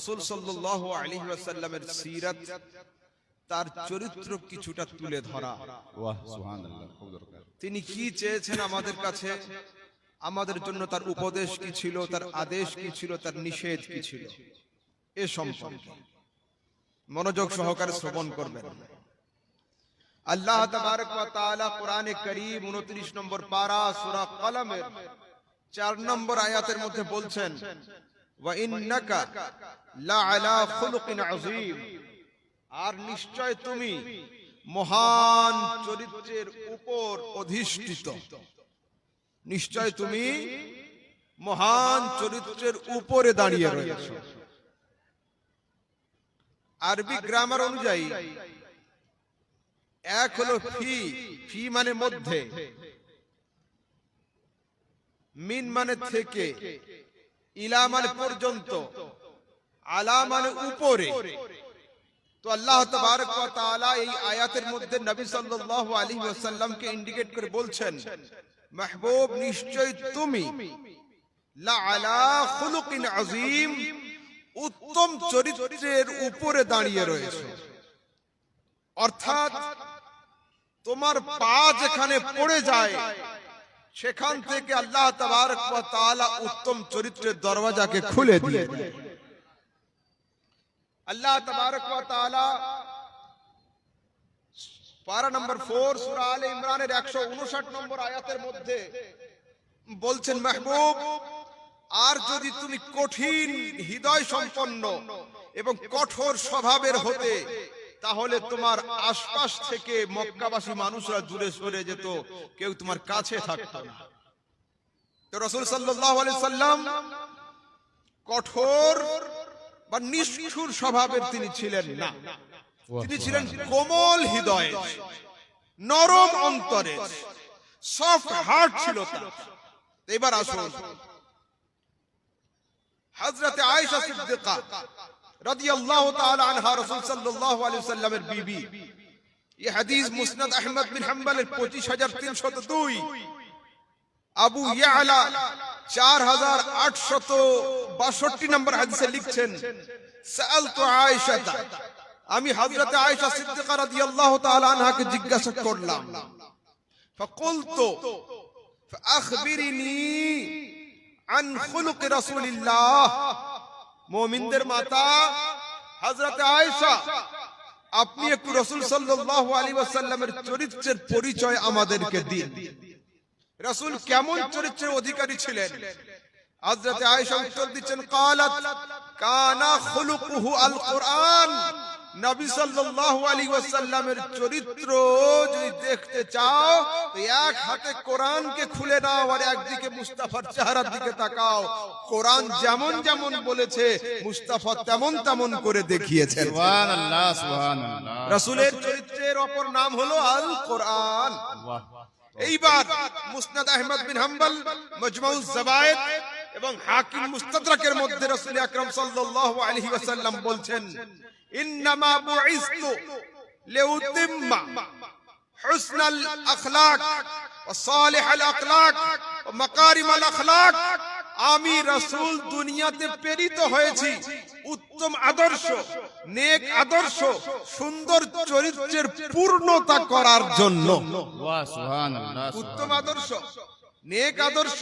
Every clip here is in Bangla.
রাসূল সাল্লাল্লাহু আলাইহি ওয়াসাল্লামের সিরাত, তার চরিত্র কিছুটা তুলে ধরা। ওয়াহ সুবহানাল্লাহ, খুব দরকার। তিনি কি চেয়েছেন আমাদের কাছে, আমাদের জন্য তার উপদেশ কি ছিল, তার আদেশ কি ছিল, তার নিষেধ কি ছিল, এ সম্পর্কে মনোযোগ সহকারে শ্রবণ করবেন। আল্লাহ তাবারক ওয়া তাআলা কোরআনে কারীম 29 নম্বর পারা সূরা কলমের 4 নম্বর আয়াতের মধ্যে বলছেন, ওয়া ইন্নাকা লাআলা খুলুকিন আযীম, আর নিশ্চয় তুমি মহান চরিত্রের উপর অধিষ্ঠিত, নিশ্চয় তুমি মহান চরিত্রের উপরে দাঁড়িয়ে রয়েছো। আরবি গ্রামার অনুযায়ী এক হলো ফি, ফি মানে মধ্যে, মিন মানে থেকে, ইলা মানে পর্যন্ত, আলা মানে উপরে। তো আল্লাহ তাবারক ওয়া তাআলা এই আয়াতের মধ্যে নবী সাল্লাল্লাহু আলাইহি ওয়াসাল্লামকে ইন্ডিকেট করে বলছেন, মাহবুব নিশ্চয় তুমি লা আলা খুলুকিন আযীম, উত্তম চরিত্রের উপরে দাঁড়িয়ে রয়েছে। অর্থাৎ তোমার পা যেখানে পড়ে যায় সেখান থেকে আল্লাহ তাবারক ওয়া তাআলা উত্তম চরিত্রের দরওয়াজাকে খুলে দিয়ে দেয়। আল্লাহ তাবারক ওয়া তাআলা পারা নম্বর 4 সূরা আলে ইমরানের 159 নম্বর আয়াতের মধ্যে বলছেন, মাহবুব আর যদি তুমি কঠিন হৃদয় সম্পন্ন এবং কঠোর স্বভাবের হতে, তাহলে তোমার আশপাশ থেকে মক্কাবাসী মানুষরা দূরে সরে যেত, কেউ তোমার কাছে থাকতো না। তো রাসূল সাল্লাল্লাহু আলাইহি সাল্লাম কঠোর বা নিষ্ঠুর স্বভাবের তিনি ছিলেন না, তিনি ছিলেন কোমল হৃদয়ের, নরম অন্তরের, সফট হার্ট ছিল তার। এবার আসুন হযরত আয়েশা সিদ্দিকা রাদিয়াল্লাহু তাআলা আনহা, রাসূল সাল্লাল্লাহু আলাইহি ওয়াসাল্লামের বিবি। এই হাদিস মুসনাদ আহমদ বিন হাম্বলের 25302, আবু ইয়ালা 4862 নম্বর হাদিসে লিখছেন, সাআলতু আয়েশা, আমি হযরত আয়েশা সিদ্দিকা রাদিয়াল্লাহু তাআলা আনহাকে জিজ্ঞাসা করলাম, ফাকুলতু ফাআখবিরিনি আন খুলুক রাসূলিল্লাহ, মুমিনদের মাতা হযরত আয়েশা, আপনি একটু রাসূল সাল্লাল্লাহু আলাইহি ওয়াসাল্লামের চরিত্রের পরিচয় আমাদেরকে দিন। রাসূল কেমন চরিত্রের অধিকারী ছিলেন? হযরত আয়েশা উত্তর দিচ্ছেন, ক্বালাত কানা খুলুকুহু আল কুরআন, নবী সাল্লাল্লাহু আলাইহি ওয়াসাল্লামের চরিত্র যদি দেখতে চাও তো এক হাতে কোরআনকে খুলে নাও আর একদিকে মুস্তাফার চেহারার দিকে তাকাও। কোরআন যেমন যেমন বলেছে মুস্তাফা তেমন তেমন করে দেখিয়েছেন। সুবহানাল্লাহ, সুবহানাল্লাহ। রাসূলের চরিত্রের অপর নাম হলো আল কোরআন। এইবার মুসনাদ আহমদ বিন হাম্বল, মাজমাউজ যাবায়েদ এবং হাকিম মুস্তাদরাকের মধ্যে রাসূল আকরাম সাল্লাল্লাহু আলাইহি ওয়াসাল্লাম বলছেন, ইন্নামা বুইসতু লিউতিম্মা হুসনাল আখলাক ওয়া সালিহাল আখলাক ওয়া মাকারিমাল আখলাক, আমি রাসূল দুনিয়াতে প্রেরিত হয়েছি উত্তম আদর্শ, নেক আদর্শ, সুন্দর চরিত্রের পূর্ণতা করার জন্য। ওয়াহ সুবহানাল্লাহ, উত্তম আদর্শ, নেক আদর্শ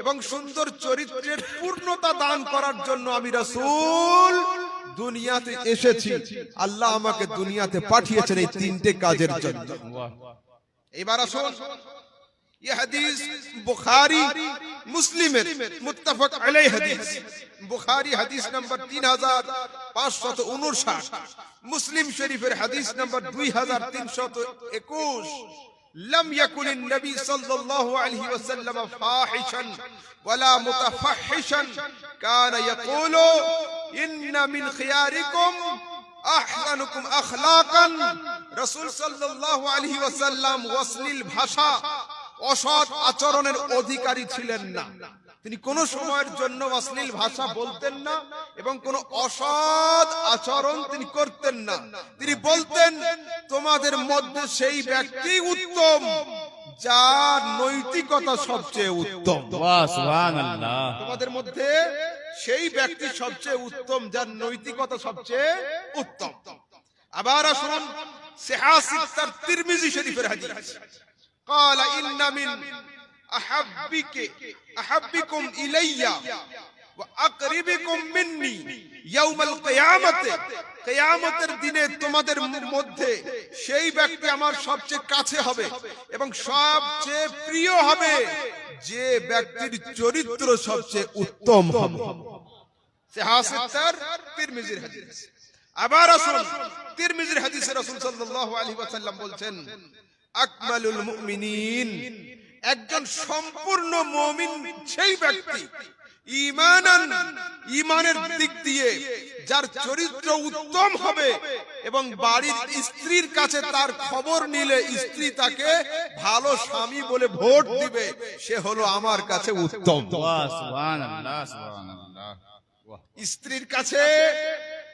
এবং সুন্দর চরিত্রের পূর্ণতা দান করার জন্য আমি রাসূল দুনিয়াতে এসেছি। আল্লাহ আমাকে দুনিয়াতে পাঠিয়েছেন এই তিনটে কাজের জন্য। এবার আসুন, ये हदीस बुखारी मुस्लिमेर मुत्तफक अलैहि हदीस, बुखारी हदीस नंबर 3559, मुस्लिम शरीफेर हदीस नंबर 2321। लम यकुन नबी सल्लल्लाहु अलैहि वसल्लम फाहिशन वला मुतफहिशन, काना यकुलु इन्न मिन खियारिकुम अहसनुकुम अखलाकन। রাসূল সাল্লাল্লাহু আলাইহি ওয়াসাল্লাম অশ্লীল ভাষা, অসৎ আচরণের অধিকারী ছিলেন না। তিনি কোন সময়ের জন্য অশ্লীল ভাষা বলতেন না এবং কোন অসৎ আচরণ তিনি করতেন না। তিনি বলতেন, তোমাদের মধ্যে সেই ব্যক্তি উত্তম যার নৈতিকতা সবচেয়ে উত্তম। সুবহানাল্লাহ। তোমাদের মধ্যে সেই ব্যক্তি সবচেয়ে উত্তম যার নৈতিকতা সবচেয়ে উত্তম। আবার আসুন সিহাহ সিত্তার তিরমিজি শরীফের হাদিস, قال إن من أحبكم إلي وأقربكم مني يوم القيامة, কিয়ামতের দিনে তোমাদের মধ্যে সেই ব্যক্তি আমার সবচেয়ে কাছে হবে এবং সবচেয়ে প্রিয় হবে যে ব্যক্তির চরিত্র সবচেয়ে উত্তম হবে। সিহাহ সিত্তার তিরমিজির হাদিস। আবার আসুন তিরমিজির হাদিসে রাসূল সাল্লাল্লাহু আলাইহি ওয়াসাল্লাম বলছেন, আকমালুল মুমিনিন, একজন সম্পূর্ণ মুমিন সেই ব্যক্তি, ঈমানের দিক দিয়ে যার চরিত্র উত্তম হবে এবং বাড়ির স্ত্রীর কাছে তার খবর নিলে স্ত্রী তাকে ভালো স্বামী বলে ভোট দিবে, সে হলো আমার কাছে উত্তম। সুবহানাল্লাহ, সুবহানাল্লাহ। স্ত্রীর কাছে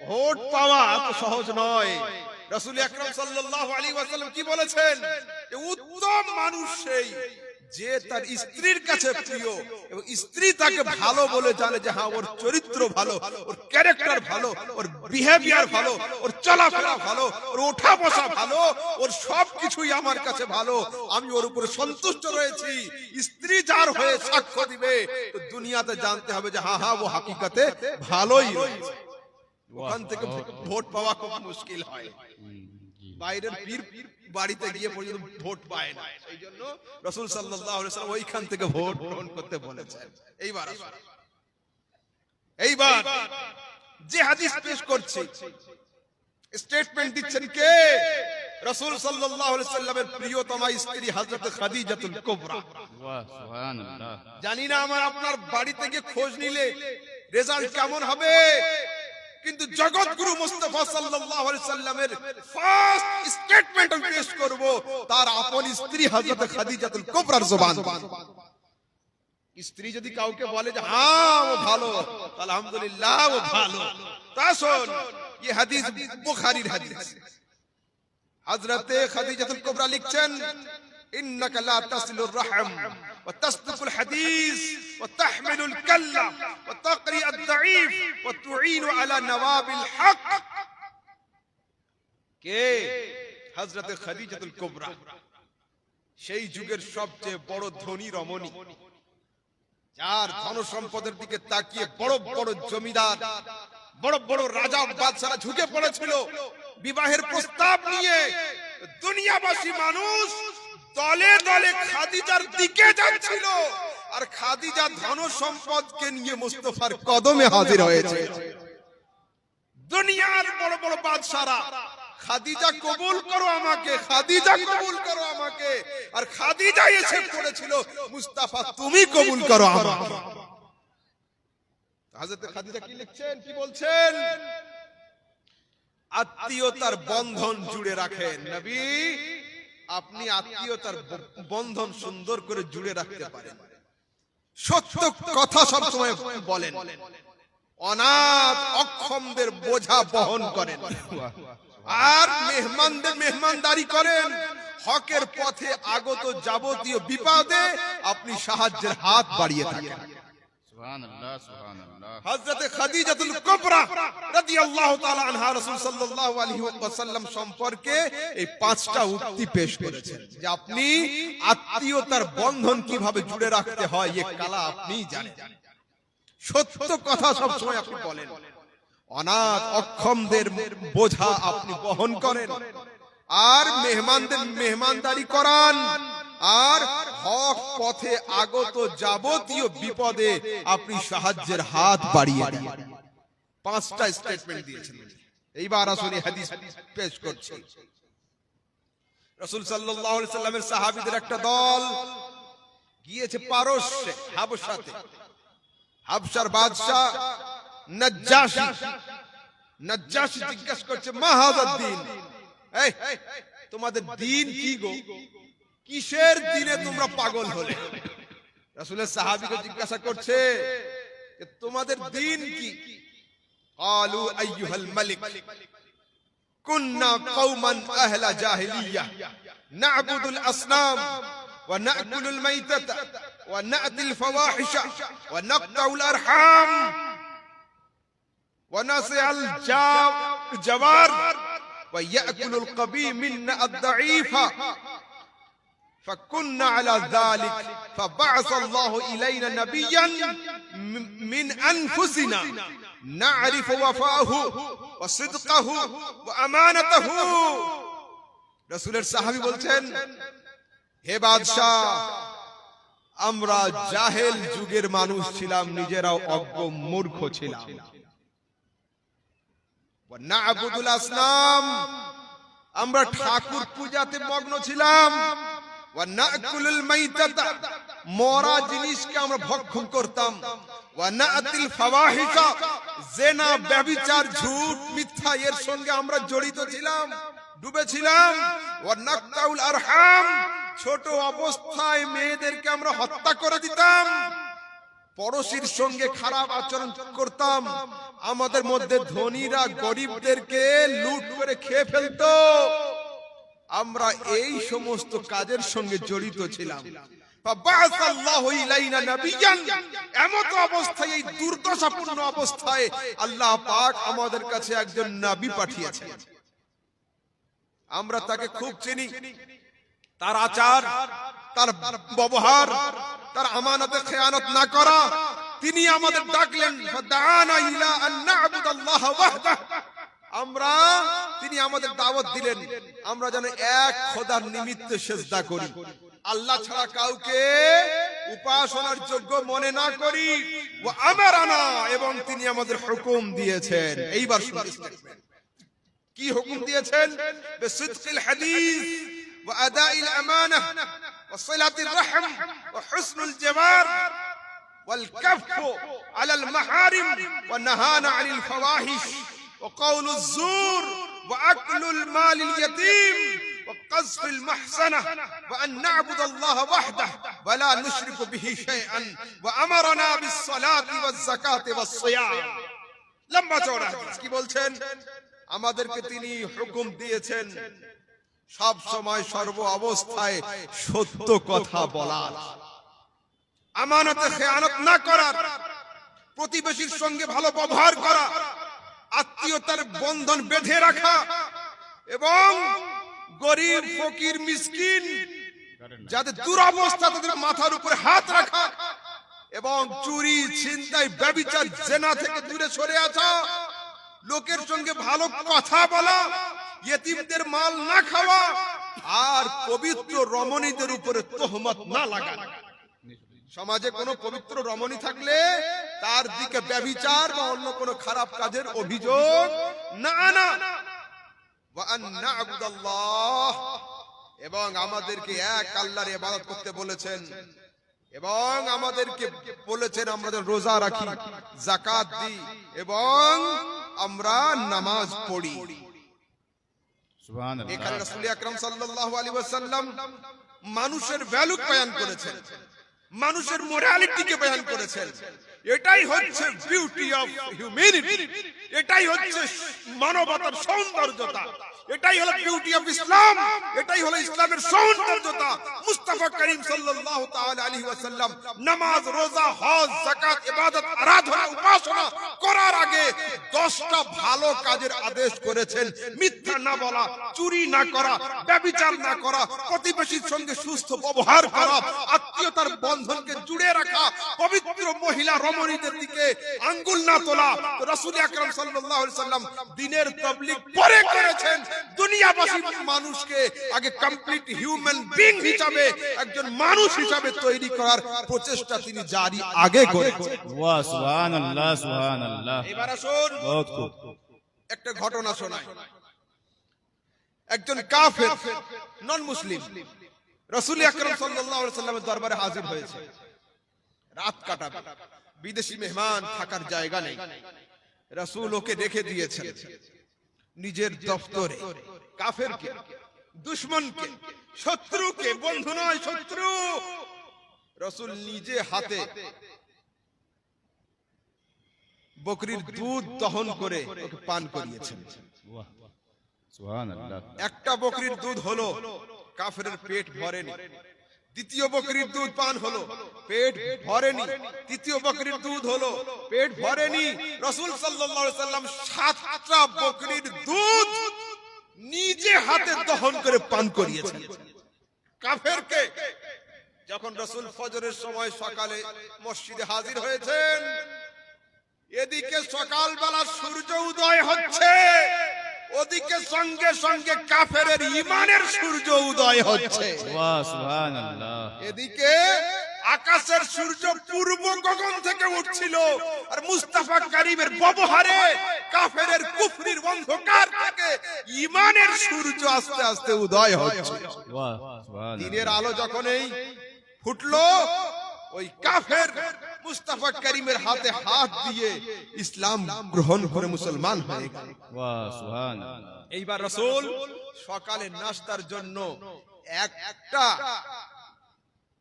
ভোট পাওয়া তো সহজ নয়। রাসূল আকরাম সাল্লাল্লাহু আলাইহি ওয়াসাল্লাম কি বলেছেন? উত্তম মানুষ সেই যে তার স্ত্রীর কাছে প্রিয় এবং স্ত্রী তাকে ভালো বলে জানে যে হ্যাঁ ওর চরিত্র ভালো, ওর ক্যারেক্টার ভালো, ওর বিহেভিয়ার ভালো, ওর চলাফেরা ভালো, ওর ওঠা বসা ভালো, ওর সবকিছুই আমার কাছে ভালো, আমি ওর উপরে সন্তুষ্ট রয়েছি। স্ত্রী যার হয়ে সাক্ষ্য দিবে তো দুনিয়াতে জানতে হবে যে হ্যাঁ হ্যাঁ ও হাকিকাতে ভালোই রয়েছে। ওখান থেকে ভোট পাওয়া খুব মুশকিল হয়। বাইরের পীর বাড়িতে গিয়ে পর্যন্ত ভোট পায় না, সেই জন্য রাসূল সাল্লাল্লাহু আলাইহি ওয়াসাল্লাম ওইখান থেকে ভোট গ্রহণ করতে বলেছেন। এইবার যে হাদিস পেশ করছি, স্টেটমেন্ট দিচ্ছেন কে? রাসূল সাল্লাল্লাহু আলাইহি ওয়াসাল্লামের প্রিয়তমা স্ত্রী হযরত খাদিজাতুল কুবরা। সুবহানাল্লাহ। জানি না আমার আপনার বাড়ি থেকে খোঁজ নিলে রেজাল্ট কেমন হবে, কিন্তু জগৎগুরু মুস্তাফা সাল্লাল্লাহু আলাইহি সাল্লামের ফার্স্ট স্টেটমেন্ট আমি পেশ করব তার আপন স্ত্রী হযরত খাদিজাতুল কুবরার জবান। স্ত্রী যদি কাউকে বলে যে হ্যাঁ ও ভালো, আলহামদুলিল্লাহ ও ভালো, তা শোন এই হাদিস বুখারীর হাদিস। হযরত খাদিজাতুল কুবরা লিখছেন, ইন্নাকা লা তাসিলুর রাহম ওয়া তাসদিকুল হাদিস ওয়া তাহমিলুল কাল্লা ওয়া তাকরি আদ-দাঈফ ওয়া তুঈনু আলা নওয়াবিল হক। কে? হযরত খাদিজাতুল কুবরা, সেই যুগের সবচেয়ে বড় ধনী রমণী, যার ধন সম্পদের দিকে তাকিয়ে বড় বড় জমিদার, বড় বড় রাজা বাদশারা ঝুঁকে পড়েছিল বিবাহের প্রস্তাব নিয়ে। দুনিয়াবাসী মানুষ দলে দলে খাদিজার দিকে যাচ্ছিল, আর খাদিজা ধন সম্পদকে নিয়ে মুস্তাফার কদমে হাজির হয়েছে। দুনিয়ার বড় বড় বাদশারা খাদিজা কবুল করো আমাকে, খাদিজা কবুল করো আমাকে, আর খাদিজা এসে পড়েছিল মুস্তাফা তুমি কবুল করো আমাকে। হযরত খাদিজা কি লিখছেন, কি বলছেন? আত্মীয়তার বন্ধন জুড়ে রাখেন নবী, আপনি আত্মীয়তার বন্ধন সুন্দর করে জুড়ে রাখতে পারেন, সত্য কথা সব সময় বলেন, অনাথ অক্ষমদের বোঝা বহন করেন, আর মেহমানদের মেহমানদারি করেন, হকের পথে আগত যাবতীয় বিপদে আপনি সাহায্যের হাত বাড়িয়ে থাকেন। সুবহানাল্লাহ, সুবহানাল্লাহ। হযরত খাদিজাতুল কুবরা রাদিয়াল্লাহু তাআলা আনহা রাসূল সাল্লাল্লাহু আলাইহি ওয়াসাল্লাম সম্পর্কে এই পাঁচটা উক্তি পেশ করেছেন যে আপনি আত্মীয়তার বন্ধন কিভাবে জুড়ে রাখতে হয় এই কালা আপনিই জানেন, সত্য কথা সব সময় আপনি বলেন, অনাথ অক্ষমদের বোঝা আপনি বহন করেন, আর মেহমানদের মেহমানদারি করান, আর হক পথে আগত যাবতীয় বিপদে আপনি সাহায্যের হাত বাড়িয়ে দেন। পাঁচটা স্টেটমেন্ট দিয়েছেন। এইবার আসলে হাদিস পেশ করছি। রাসূল সাল্লাল্লাহু আলাইহি সাল্লামের সাহাবীদের একটা দল গিয়েছে পারস্যে, হাবশাতে। হাবশার বাদশা নাজ্জাশী জিজ্ঞাসা করছে, মা হাযা দ্বীন, এই তোমাদের দ্বীন কি গো, কিসের দিনে তোমরা পাগল হলে? রাসূলের সাহাবীকে জিজ্ঞাসা করছে যে তোমাদের দ্বীন কি? ক্বালু আইয়ুহাল মালিক কুননা কওমান আহলা জাহিলিয়াহ না'বুদুল আসনাম ওয়া না'কুলুল মাইতাতা ওয়া না'তিল ফাওয়াহিশা ওয়া নাকতাউল আরহাম ونسع الجوار ويأكل القبي منا الضعيف فكنا على ذلك فبعث الله إلينا نبيا من أنفسنا نعرف وفاءه وصدقه وأمانته রাসূলের সাহাবী বলছেন, হে বাদশাহ, আমরা জাহেল যুগের মানুষ ছিলাম, নিজেরাও অজ্ঞ মূর্খ ছিলাম। না'বুদুল আসনাম, আমরা ঠাকুর পূজাতে মগ্ন ছিলাম। ওয়া নাকুলুল মাইতাতা, মরা জিনিসকে আমরা ভক্ষণ করতাম। ওয়া নাতিল ফাওয়াহিশা, জিনা, ব্যভিচার, ঝুট, মিথ্যা এর সঙ্গে আমরা জড়িত ছিলাম, ডুবেছিলাম। ওয়া নাকতাউল আরহাম, ছোট অবস্থায় মেয়েদেরকে আমরা হত্যা করে দিতাম। পড়োশীর সঙ্গে খারাপ আচরণ করতাম। আমাদের মধ্যে ধনীরা গরিবদেরকে লুট করে খেয়ে ফেলতো। আমরা এই সমস্ত কাজের সঙ্গে জড়িত ছিলাম। ফাবাসাল্লাহু ইলাইনা নাবিয়ান, এমত অবস্থায়, এই দুর্দশাপূর্ণ অবস্থায় আল্লাহ পাক আমাদের কাছে একজন নবী পাঠিয়েছেন। আমরা তাকে খুব চিনি, তার আচার, তার ব্যবহার, তার আমানতে খেয়ানত না করা। তিনি আমাদের ডাকলেন, ফাদাআনা ইলা আন না'বুদাল্লাহ ওয়াহদাহ, তিনি আমাদের দাওয়াত দিলেন আমরা যেন এক খোদার নিমিত্তে সিজদা করি, আল্লাহ ছাড়া কাউকে উপাসনার যোগ্য মনে না করি। ওয়া আমারানা, এবং তিনি আমাদের হুকুম দিয়েছেন। এইবার শুনুন কি হুকুম দিয়েছেন? বিসিদকিল হাদিস ওয়া আদাইল আমানাহ ওয়া সিলাতির রহম ওয়া হুসনুল জাওয়ার ওয়াল কাফফু আলাল মাহারিম ওয়া নাহানা আনিল ফাওয়াহিশ وقول الزور وأكل المال اليتيم وقذف المحسنة وأن نعبد الله وحده ولا نشرك به شيئا وأمرنا بالصلاة والزكاة والصيام। লম্বা চওড়া হাদিস। কি বলছেন? আমাদেরকে তিনি হুকুম দিয়েছেন সব সময় সর্ব অবস্থায় সত্য কথা বলার, আমানতে খেয়ানত না করার, প্রতিবেশীর সঙ্গে ভালো ব্যবহার করা, আত্মীয়তার বন্ধন বেঁধে রাখা, এবং গরিব ফকির মিসকিন যাদের দুরবস্থা তাদের মাথার উপরে হাত রাখা, এবং চুরি, ছিনতাই, ব্যভিচার, জেনা থেকে দূরে সরে আসা, লোকের সঙ্গে ভালো কথা বলা, ইয়েতিমদের মাল না খাওয়া, আর পবিত্র রমণীদের উপরে তোহমত না লাগানো। সমাজে কোনো পবিত্র রমণী থাকলে তার দিকে ব্যভিচার বা অন্য কোনো খারাপ কাজের অভিযোগ না আনা। ওয়া আন না'বুদাল্লাহ, এবং আমাদেরকে এক আল্লাহর ইবাদত করতে বলেছেন, এবং আমাদেরকে বলেছেন আমরা যেন রোজা রাখি, যাকাত দিই, এবং আমরা নামাজ পড়ি। সুবহানাল্লাহ। এখানে রাসূল আকরাম সাল্লাল্লাহু আলাইহি ওয়াসাল্লাম মানুষের ভ্যালু বয়ান করেছেন, মানুষের মোরালিটিকে বয়ান করেছেন। এটাই হচ্ছে বিউটি অফ হিউম্যানিটি, এটাই হচ্ছে মানবতার সৌন্দর্যতা, এটাই হলো বিউটি অফ ইসলাম, এটাই হলো ইসলামের সৌন্দর্যতা। মুস্তাফা করিম সাল্লাল্লাহু তাআলা আলাইহি ওয়াসাল্লাম নামাজ, রোজা, হজ, যাকাত, ইবাদত, আরাধনা, উপাসনা করার আগে 10টা ভালো কাজের আদেশ করেছেন। মিথ্যা না বলা, চুরি না করা, ব্যভিচার না করা, প্রতিবেশীর সঙ্গে সুস্থ ব্যবহার করা, আত্মীয়তার বন্ধনকে জুড়ে রাখা, পবিত্র মহিলা রমণীদের দিকে আঙ্গুল না তোলা। তো রাসূল আকরাম সাল্লাল্লাহু আলাইহি ওয়াসাল্লাম দ্বীনের তাবলীগ পরে করেছেন। দুনিয়াবাসী মানুষকে আগে কমপ্লিট হিউম্যান বিং হিসাবে, একজন মানুষ হিসাবে তৈরি করার প্রচেষ্টা তিনি জারি আগে করেছেন। ওয়া সুবহানাল্লাহ, সুবহানাল্লাহ। এবার আসুন বহুত খুব। একটা ঘটনা শোনাই। একজন কাফের, নন মুসলিম, রাসূল আকরাম সাল্লাল্লাহু আলাইহি ওয়াসাল্লামের দরবারে হাজির হয়েছে। রাত কাটাবে, বিদেশি মেহমান, থাকার জায়গা নেই। রাসূল ওকে রেখে দিয়েছেন নিজের দফতরে। কাফেরকে, দুশমনকে, শত্রুকে, বন্ধু নয় শত্রু, রাসূল নিজে হাতে বকরির দুধ দহন করে ওকে পান করিয়েছেন। ওয়াহ, সুবহানাল্লাহ। একটা বকরির দুধ হলো, কাফেরের পেট ভরেনি। দ্বিতীয় বকরির দুধ পান হলো, পেট ভরেনি। তৃতীয় বকরির দুধ হলো, পেট ভরেনি। রাসূল সাল্লাল্লাহু আলাইহি সাল্লাম 7টা বকরির দুধ নিজে হাতে দহন করে পান করিয়েছেন কাফেরকে। যখন রাসূল ফজরের সময় সকালে মসজিদে হাজির হয়েছেন, এদিকে সকালবেলা সূর্য উদয় হচ্ছে, ওদিকে সঙ্গে সঙ্গে কাফেরের ঈমানের সূর্য উদয় হচ্ছে। ওয়া সুবহানাল্লাহ। এদিকে আকাশের সূর্য পূর্ব গগন থেকে উঠছিল, আর মুস্তাফা কারীমের ব্যবহারে কাফেরের কুফরির অন্ধকার থেকে ঈমানের সূর্য আস্তে আস্তে উদয় হচ্ছে। ওয়া সুবহানাল্লাহ। দিনের আলো যখনই ফুটলো, ওই কাফের মুস্তাফা কারীমের হাতে হাত দিয়ে ইসলাম গ্রহণ করে মুসলমান হয়ে গেল। ওয়া সুবহানাল্লাহ। এইবার রাসূল সকালে নাস্তার জন্য একটা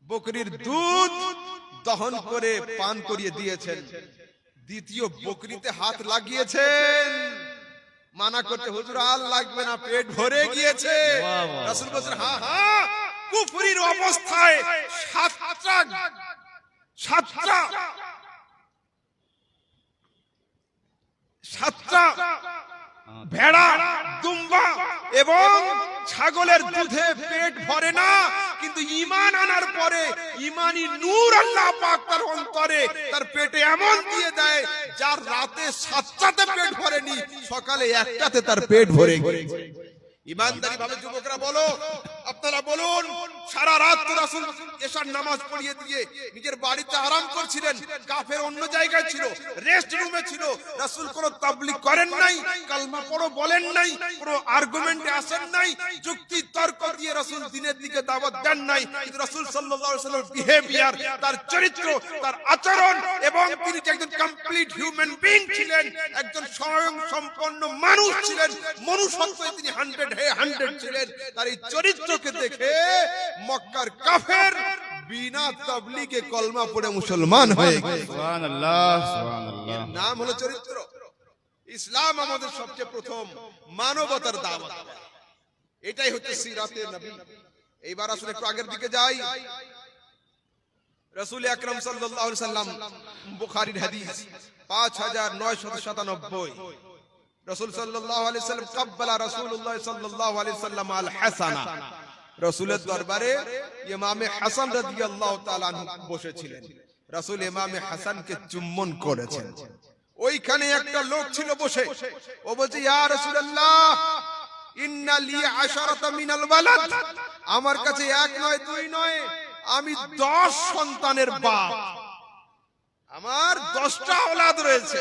বকরির দুধ দহন করে পান করিয়ে দিয়েছেন। দ্বিতীয় বকরিতে হাত লাগিয়েছেন, মানা করতে, হুজুর আর লাগবে না, পেট ভরে গিয়েছে। রাসূল বলেন, হ্যাঁ হ্যাঁ, কুফরির অবস্থায় সাতটা ভেড়া, দুম্বা এবং ছাগলের দুধে পেট ভরে না, কিন্তু ঈমান আনার পরে ঈমানি নূর আল্লাহ পাক তার অন্তরে, তার পেটে এমন দিয়ে দেয়, যার রাতে 7টাতে পেট ভরেনি, সকালে একটাতে তার পেট ভরে গেছে। ইমানদারি ভাবে যুবকরা বলো, আপনারা বলুন, সারা রাত তো রাসূল এশার নামাজ পড়িয়ে দিয়ে নিজের বাড়িতে আরাম করছিলেন, কাফের অন্য জায়গায় ছিল, রেস্ট রুমে ছিল। রাসূল কোনো তাবলীগ করেন নাই, কালমা পড়ো বলেন নাই, কোনো আর্গুমেন্টে আসেন নাই, যুক্তি তর্ক দিয়ে রাসূল দ্বীনের দিকে দাওয়াত দেন নাই। কিন্তু রাসূল সাল্লাল্লাহু আলাইহি ওয়াসাল্লামের বিহেভিয়ার, তার চরিত্র, তার আচরণ, এবং তিনি যে একজন কমপ্লিট হিউম্যান বিইং ছিলেন, একজন স্বয়ং সম্পন্ন মানুষ ছিলেন, মনুষ্যত্বে তিনি 100 ছিলেন। তার এই চরিত্রকে দেখে মক্কার কাফের বিনা তাবলীগে কলমা পড়ে মুসলমান হয়ে গেছে। সুবহানাল্লাহ সুবহানাল্লাহ। এর নাম হলো চরিত্র। ইসলাম আমাদের সবচেয়ে প্রথম মানবতার দাওয়াত, এটাই হচ্ছে সিরাতে নবী। এইবার আসলে একটু আগের দিকে যাই। রাসূল আকরাম সাল্লাল্লাহু আলাইহি সাল্লাম, বুখারীর হাদিস 5997। রাসূল সাল্লাল্লাহু আলাইহি সাল্লাম কাব্বালা রাসূলুল্লাহ সাল্লাল্লাহু আলাইহি সাল্লাম আল হাসানা, রাসূলের দরবারে ইমামে হাসান রাদিয়াল্লাহু তাআলা আনহু বসেছিলেন। রাসূল ইমামে হাসানকে চুম্বন করেছেন। ওইখানে একটা লোক ছিল বসে, ও বলছে, ইয়া রাসূলুল্লাহ, ইন্না লি 10 মিনাল ওয়ালাদ, আমার কাছে এক নয় দুই নয়, আমি 10 সন্তানের বাপ, আমার 10টা আওলাদ রয়েছে,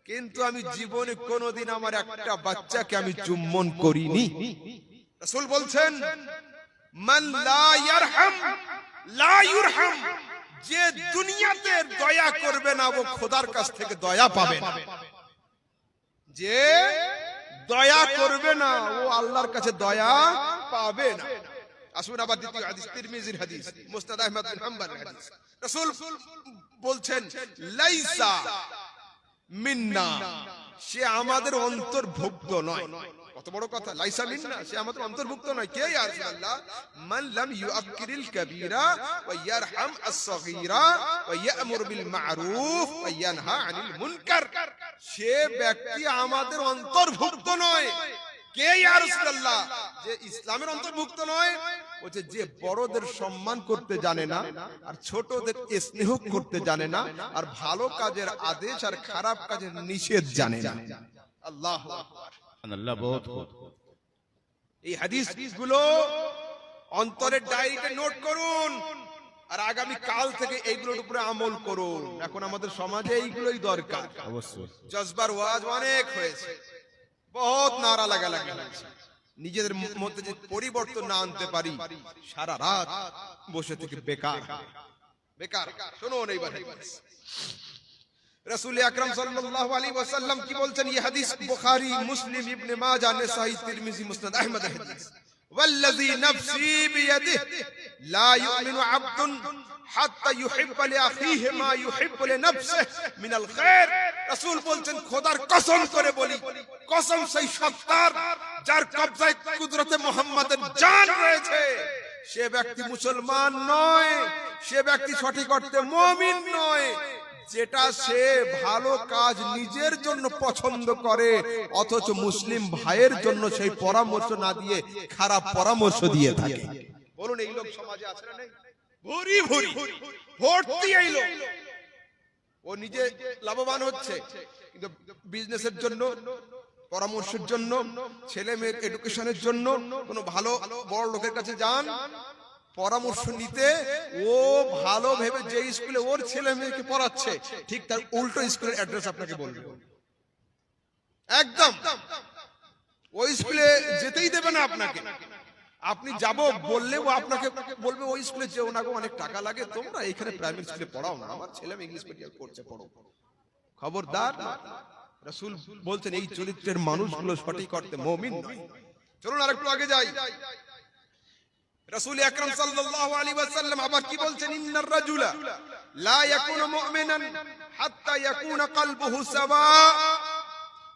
কিন্তু আমি জীবনে কোনোদিন আমার একটা বাচ্চাকে আমি চুম্বন করিনি। রাসূল বলছেন, মান লা ইয়ারহাম লা ইউরহাম, যে দুনিয়াতে দয়া করবে না ও খোদার কাছ থেকে দয়া পাবে না। যে দয়া করবে না ও আল্লাহর কাছে দয়া পাবে না। আসুন আবার দ্বিতীয় হাদিস, তিরমিজির হাদিস, মুসনাদ আহমদ বিন হাম্বলের হাদিস। রাসূল বলছেন, লাইসা মিন্না, সে আমাদের অন্তর্ভুক্ত নয়। কত বড় কথা, লাইসা মিন্না, সে আমাদের অন্তর্ভুক্ত নয়। কে ইয়া রাসূলুল্লাহ? মান লাম ইউআক্কিরিল কাবীরা ওয়া ইয়ারহাম আস-সাগীরা ওয়া ইয়া'মুর বিল মা'রুফ ওয়া ইয়ানহা আনিল মুনকার। সে ব্যক্তি আমাদের অন্তর্ভুক্ত নয়। কে ইয়া রাসূলুল্লাহ? যে ইসলামের অন্তর্ভুক্ত নয়, ও যে বড়দের সম্মান করতে জানে না, আর ছোটদের স্নেহ করতে জানে না, আর ভালো কাজের আদেশ আর খারাপ কাজের নিষেধ জানে না। আল্লাহু আকবার। আল্লাহ বহুত। এই হাদিসগুলো অন্তরের ডায়েরিতে নোট করুন, আর আগামী কাল থেকে এইগুলোর উপরে আমল করুন। এখন আমাদের সমাজে এইগুলোই দরকার। অবশ্যই। জজবার ওয়াজ অনেক হয়েছে, বহুত নারা লাগালাগি হয়েছে। নিজেদের মধ্যে যে পরিবর্তন না আনতে পারি, সারা রাত বসে থেকে বেকার বেকার। শুনুন এইবার হাদিস। রাসূল আকরাম সাল্লাল্লাহু আলাইহি ওয়াসাল্লাম কি বলছেন? এই হাদিস বুখারী, মুসলিম, ইবনে মাজাহ, নাসাঈ, তিরমিজি, মুসনাদ আহমদ হাদিস। ওয়াল্লাযী নাফসী বিয়াদিহি লা ইউমিনু আবদুন হাত্তা ইউহিব্বা লিআখিহি মা ইউহিব্বু লিনাফসিহি মিনাল খায়র। রাসূল বলছেন, খোদার কসম করে বলি, কসম সেই সত্তার যার কবজায় কুদরতে মুহাম্মাদের জান রয়েছে, সে ব্যক্তি মুসলমান নয়, সে ব্যক্তি সঠিক অর্থে মুমিন নয়। যেটা সে ভালো কাজ নিজের জন্য পছন্দ করে, অথচ মুসলিম ভাইয়ের জন্য সেই পরামর্শ না দিয়ে খারাপ পরামর্শ দিয়ে থাকে। বলুন এই লোক সমাজে আছে না নেই? ভরি ভরি ভর্তি এই লোক। ও নিজে লাভবান হচ্ছে, কিন্তু বিজনেসের জন্য, পরামর্শের জন্য, ছেলে মেয়ের এডুকেশনের জন্য কোনো ভালো বড় লোকের কাছে যান পরামর্শ নিতে। ও ভালো ভেবে যে স্কুলে ওর ছেলে মেয়েকে পড়াচ্ছে, ঠিক তার উল্টো স্কুলের অ্যাড্রেস আপনাকে বলবে। একদম ওই স্কুলে যেতেই দেবে না আপনাকে। আপনি যাব বললে ও আপনাকে বলবে ওই স্কুলে যেও না গো, অনেক টাকা লাগে, তোমরা এখানে প্রাইমারি স্কুলে পড়াও না, আমার ছেলে মেয়ে ইংলিশ মিডিয়াম পড়ছে, পড়ো। খবরদার, রাসূল বলছেন এই চরিত্রের মানুষগুলো সঠিক অর্থে মুমিন নয়। চলুন আরেকটু আগে যাই। রাসূল আকরাম সাল্লাল্লাহু আলাইহি ওয়াসাল্লাম আবার কি বলছেন? ইন্নার রাজুলা লা ইয়াকুনু মুমিনান হাত্তা ইয়াকুনা কলবুহু সাওয়া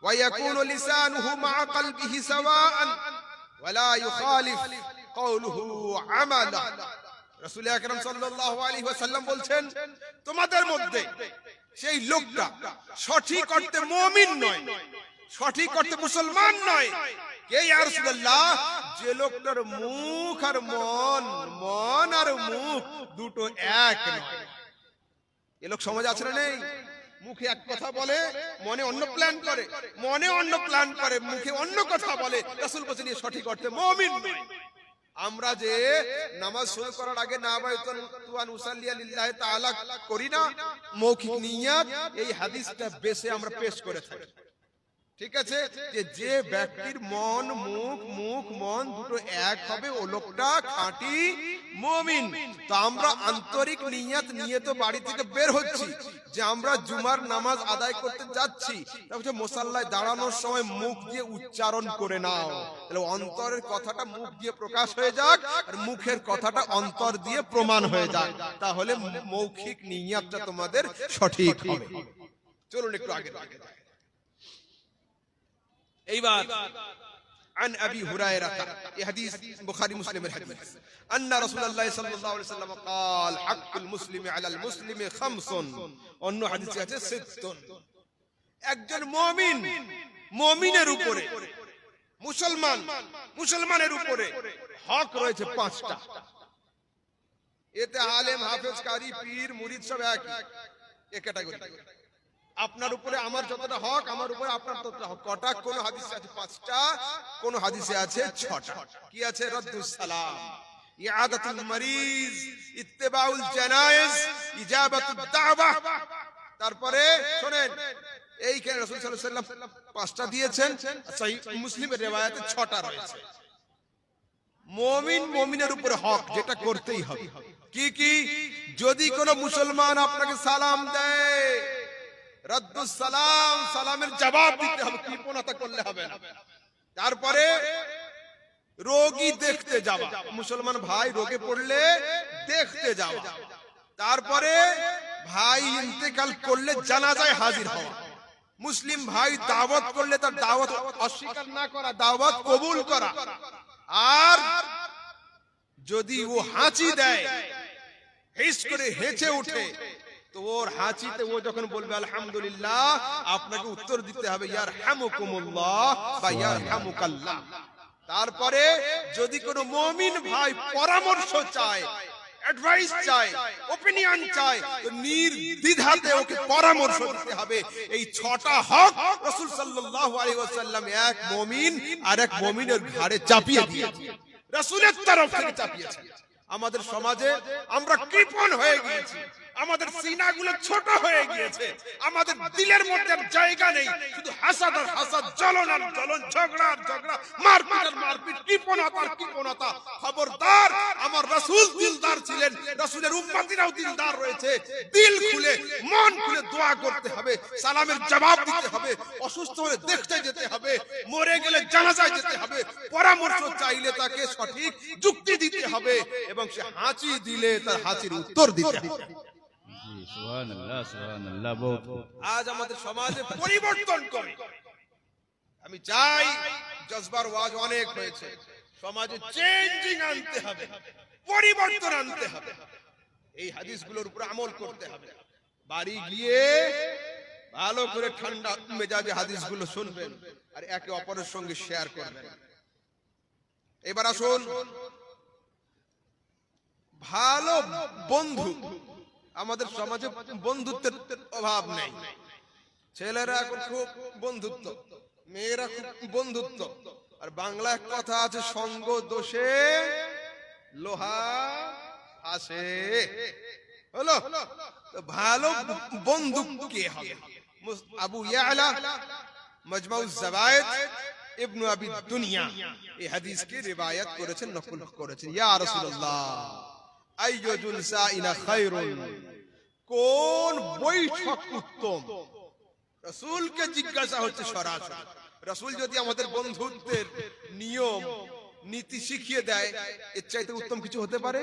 ওয়া ইয়াকুনু লিসানুহু মা'a কলবিহি সাওয়াআন ওয়া লা ইউখালিফ কওলুহু আমালা। রাসূল আকরাম সাল্লাল্লাহু আলাইহি ওয়াসাল্লাম বলছেন, তোমাদের মধ্যে সেই লোকটা সঠিক অর্থে মুমিন নয়, সঠিক অর্থে মুসলমান নয়। কে ইয়া রাসূলুল্লাহ? যে লোকটার মুখ আর মন, মন আর মুখ দুটো এক নয়। এ লোক সমাজে আছে না নেই? মুখে এক কথা বলে, মনে অন্য প্ল্যান করে, মনে অন্য প্ল্যান করে, মুখে অন্য কথা বলে। রাসূল বলেছেন সঠিক অর্থে মুমিন নয়। আমরা যে নামাজ শুরু করার আগে নাওয়াইতুন উসাল্লিয়া লিল্লাহি তাআলা করি না, মৌখিক নিয়াত, এই হাদিসটা বেশে আমরা পেশ করে থাকি। ঠিক আছে, যে ব্যক্তির মন মুখ মন দুটো এক হবে, ও লোকটা খাঁটি মুমিন। তো আমরা আন্তরিক নিয়ত নিয়ে তো বাড়ি থেকে বের হচ্ছি যে আমরা জুমার নামাজ আদায় করতে যাচ্ছি, তাহলে মুসাল্লায় দাঁড়ানোর সময় মুখ দিয়ে উচ্চারণ করে নাও, তাহলে অন্তরের কথাটা মুখ দিয়ে প্রকাশ হয়ে যাক আর মুখের কথাটা অন্তর দিয়ে প্রমাণ হয়ে যাক, তাহলে মৌখিক নিয়তটা তোমাদের সঠিক হবে। চলুন একটু আগে আগে এইবার عن ابي هريره এই হাদিস বুখারী মুসলিমের হাদিস ان رسول الله صلى الله عليه وسلم قال حق المسلم على المسلم خمس। অন্য হাদিসে আছে সিত্তুন। একজন মুমিন, মুমিনের উপরে, মুসলমানের উপরে হক রয়েছে পাঁচটা। এতে আলেম, হাফেজ, কারি, পীর, মুরিদ সব এক ক্যাটাগরি। আপনার উপরে আমার যতটা হক, আমার উপরে আপনার ততটা হক। কটা? কোন হাদিসে আছে পাঁচটা, কোন হাদিসে আছে ছটা। কি আছে? রদ্দুস সালাম, ইআদাতুল মারিজ, ইত্তিবাউল জানায়েজ, ইজাবাতুদ দাওয়া। তারপরে শুনেন, এইখানে রাসূল সাল্লাল্লাহু আলাইহি ওয়াসাল্লাম পাঁচটা দিয়েছেন, সহিহ মুসলিমের riwayate ছটা রয়েছে। মুমিনের উপরে হক যেটা করতেই হবে। কি কি? যদি কোন মুসলমান আপনাকে সালাম দেয়, রদ্দুস সালাম, সালামের জবাব দিতে হবে, কৃপণতা করলে হবে না। তারপরে রোগী দেখতে যাওয়া, মুসলমান ভাই রোগে পড়লে দেখতে যাওয়া। তারপরে ভাই ইন্তেকাল করলে জানাজায় হাজির হওয়া। মুসলিম ভাই দাওয়াত করলে তার দাওয়াত অস্বীকার না করা, দাওয়াত কবুল করা। আর যদি ও হাঁচি দেয়, হিস করে হেঁচে ওঠে, তো ওর হাঁচিতে ও যখন বলবে আলহামদুলিল্লাহ, আপনাকে উত্তর দিতে হবে ইয়ারহামুকুমুল্লাহ বা ইয়ারহামুকাল্লাহ। তারপরে যদি কোনো মুমিন ভাই পরামর্শ চায়, অ্যাডভাইস চায়, ওপিনিয়ন চায়, তো নির্দ্বিধাতে ওকে পরামর্শ দিতে হবে। এই ছটা হক রাসূল সাল্লাল্লাহু আলাইহি ওয়াসাল্লাম এক মুমিন আর এক মুমিনের ঘাড়ে চাপিয়ে দিয়েছেন, রাসূলের তরফ থেকে চাপিয়েছেন। আমাদের সমাজে আমরা কৃপণ হয়ে গিয়েছি, আমাদের সিনাগুলো ছোট হয়ে গিয়েছে, আমাদের দিলের মধ্যে জায়গা নেই, শুধু হাসাদ আর হাসাদ, জ্বলন আর জ্বলন, ঝগড়া আর ঝগড়া, মারপিট আর মারপিট, কৃপণতা আর কৃপণতা। খবরদার, আমার রাসূল দিলদার ছিলেন, রাসূলের উম্মতিরাও দিলদার রয়েছে। দিল খুলে, মন খুলে দোয়া করতে হবে, সালামের জবাব দিতে হবে, অসুস্থ হলে দেখতে যেতে হবে, মরে গেলে জানাজায় যেতে হবে, পরামর্শ চাইলে তাকে সঠিক যুক্তি দিতে হবে, এবং সে হাঁচি দিলে তার হাঁচির উত্তর দিতে হবে। সুবহানাল্লাহ, সুবহানাল্লাহ। বহুত আজ আমাদের সমাজে পরিবর্তন করে, আমি চাই জজবার ওয়াজ অনেক হয়েছে, সমাজে চেঞ্জিং আনতে হবে। পরিবর্তন আনতে হবে, এই হাদিসগুলোর উপর আমল করতে হবে। বাড়ি গিয়ে ভালো করে ঠান্ডা মেজাজে হাদিসগুলো শুনবেন আর একে অপরের সঙ্গে শেয়ার করবেন। এবার আসুন, ভালো বন্ধু, আমাদের সমাজে বন্ধুত্বের অভাব নেই। ছেলেরা এখন খুব বন্ধুত্ব, মেয়েরা খুব বন্ধুত্ব। আর বাংলা এক কথা আছে, সঙ্গ দোষে লোহা আসে। হলো তো ভালো বন্ধু কে হবে? আবু ইয়ালা মাজমাউজ জাওয়ায়েদ ইবনে আবি দুনিয়া এই হাদিসকে রিওয়ায়াত করেছেন, নকল করেছেন। ইয়া রাসূলুল্লাহ আইয়ু জুলসাইনা খায়রুন, কোন বৈঠক উত্তম? রাসূলকে জিজ্ঞাসা হচ্ছে সরাসরি। রাসূল যদি আমাদের বন্ধুত্বের নিয়ম নীতি শিখিয়ে দেয়, এর চাইতে উত্তম কিছু হতে পারে?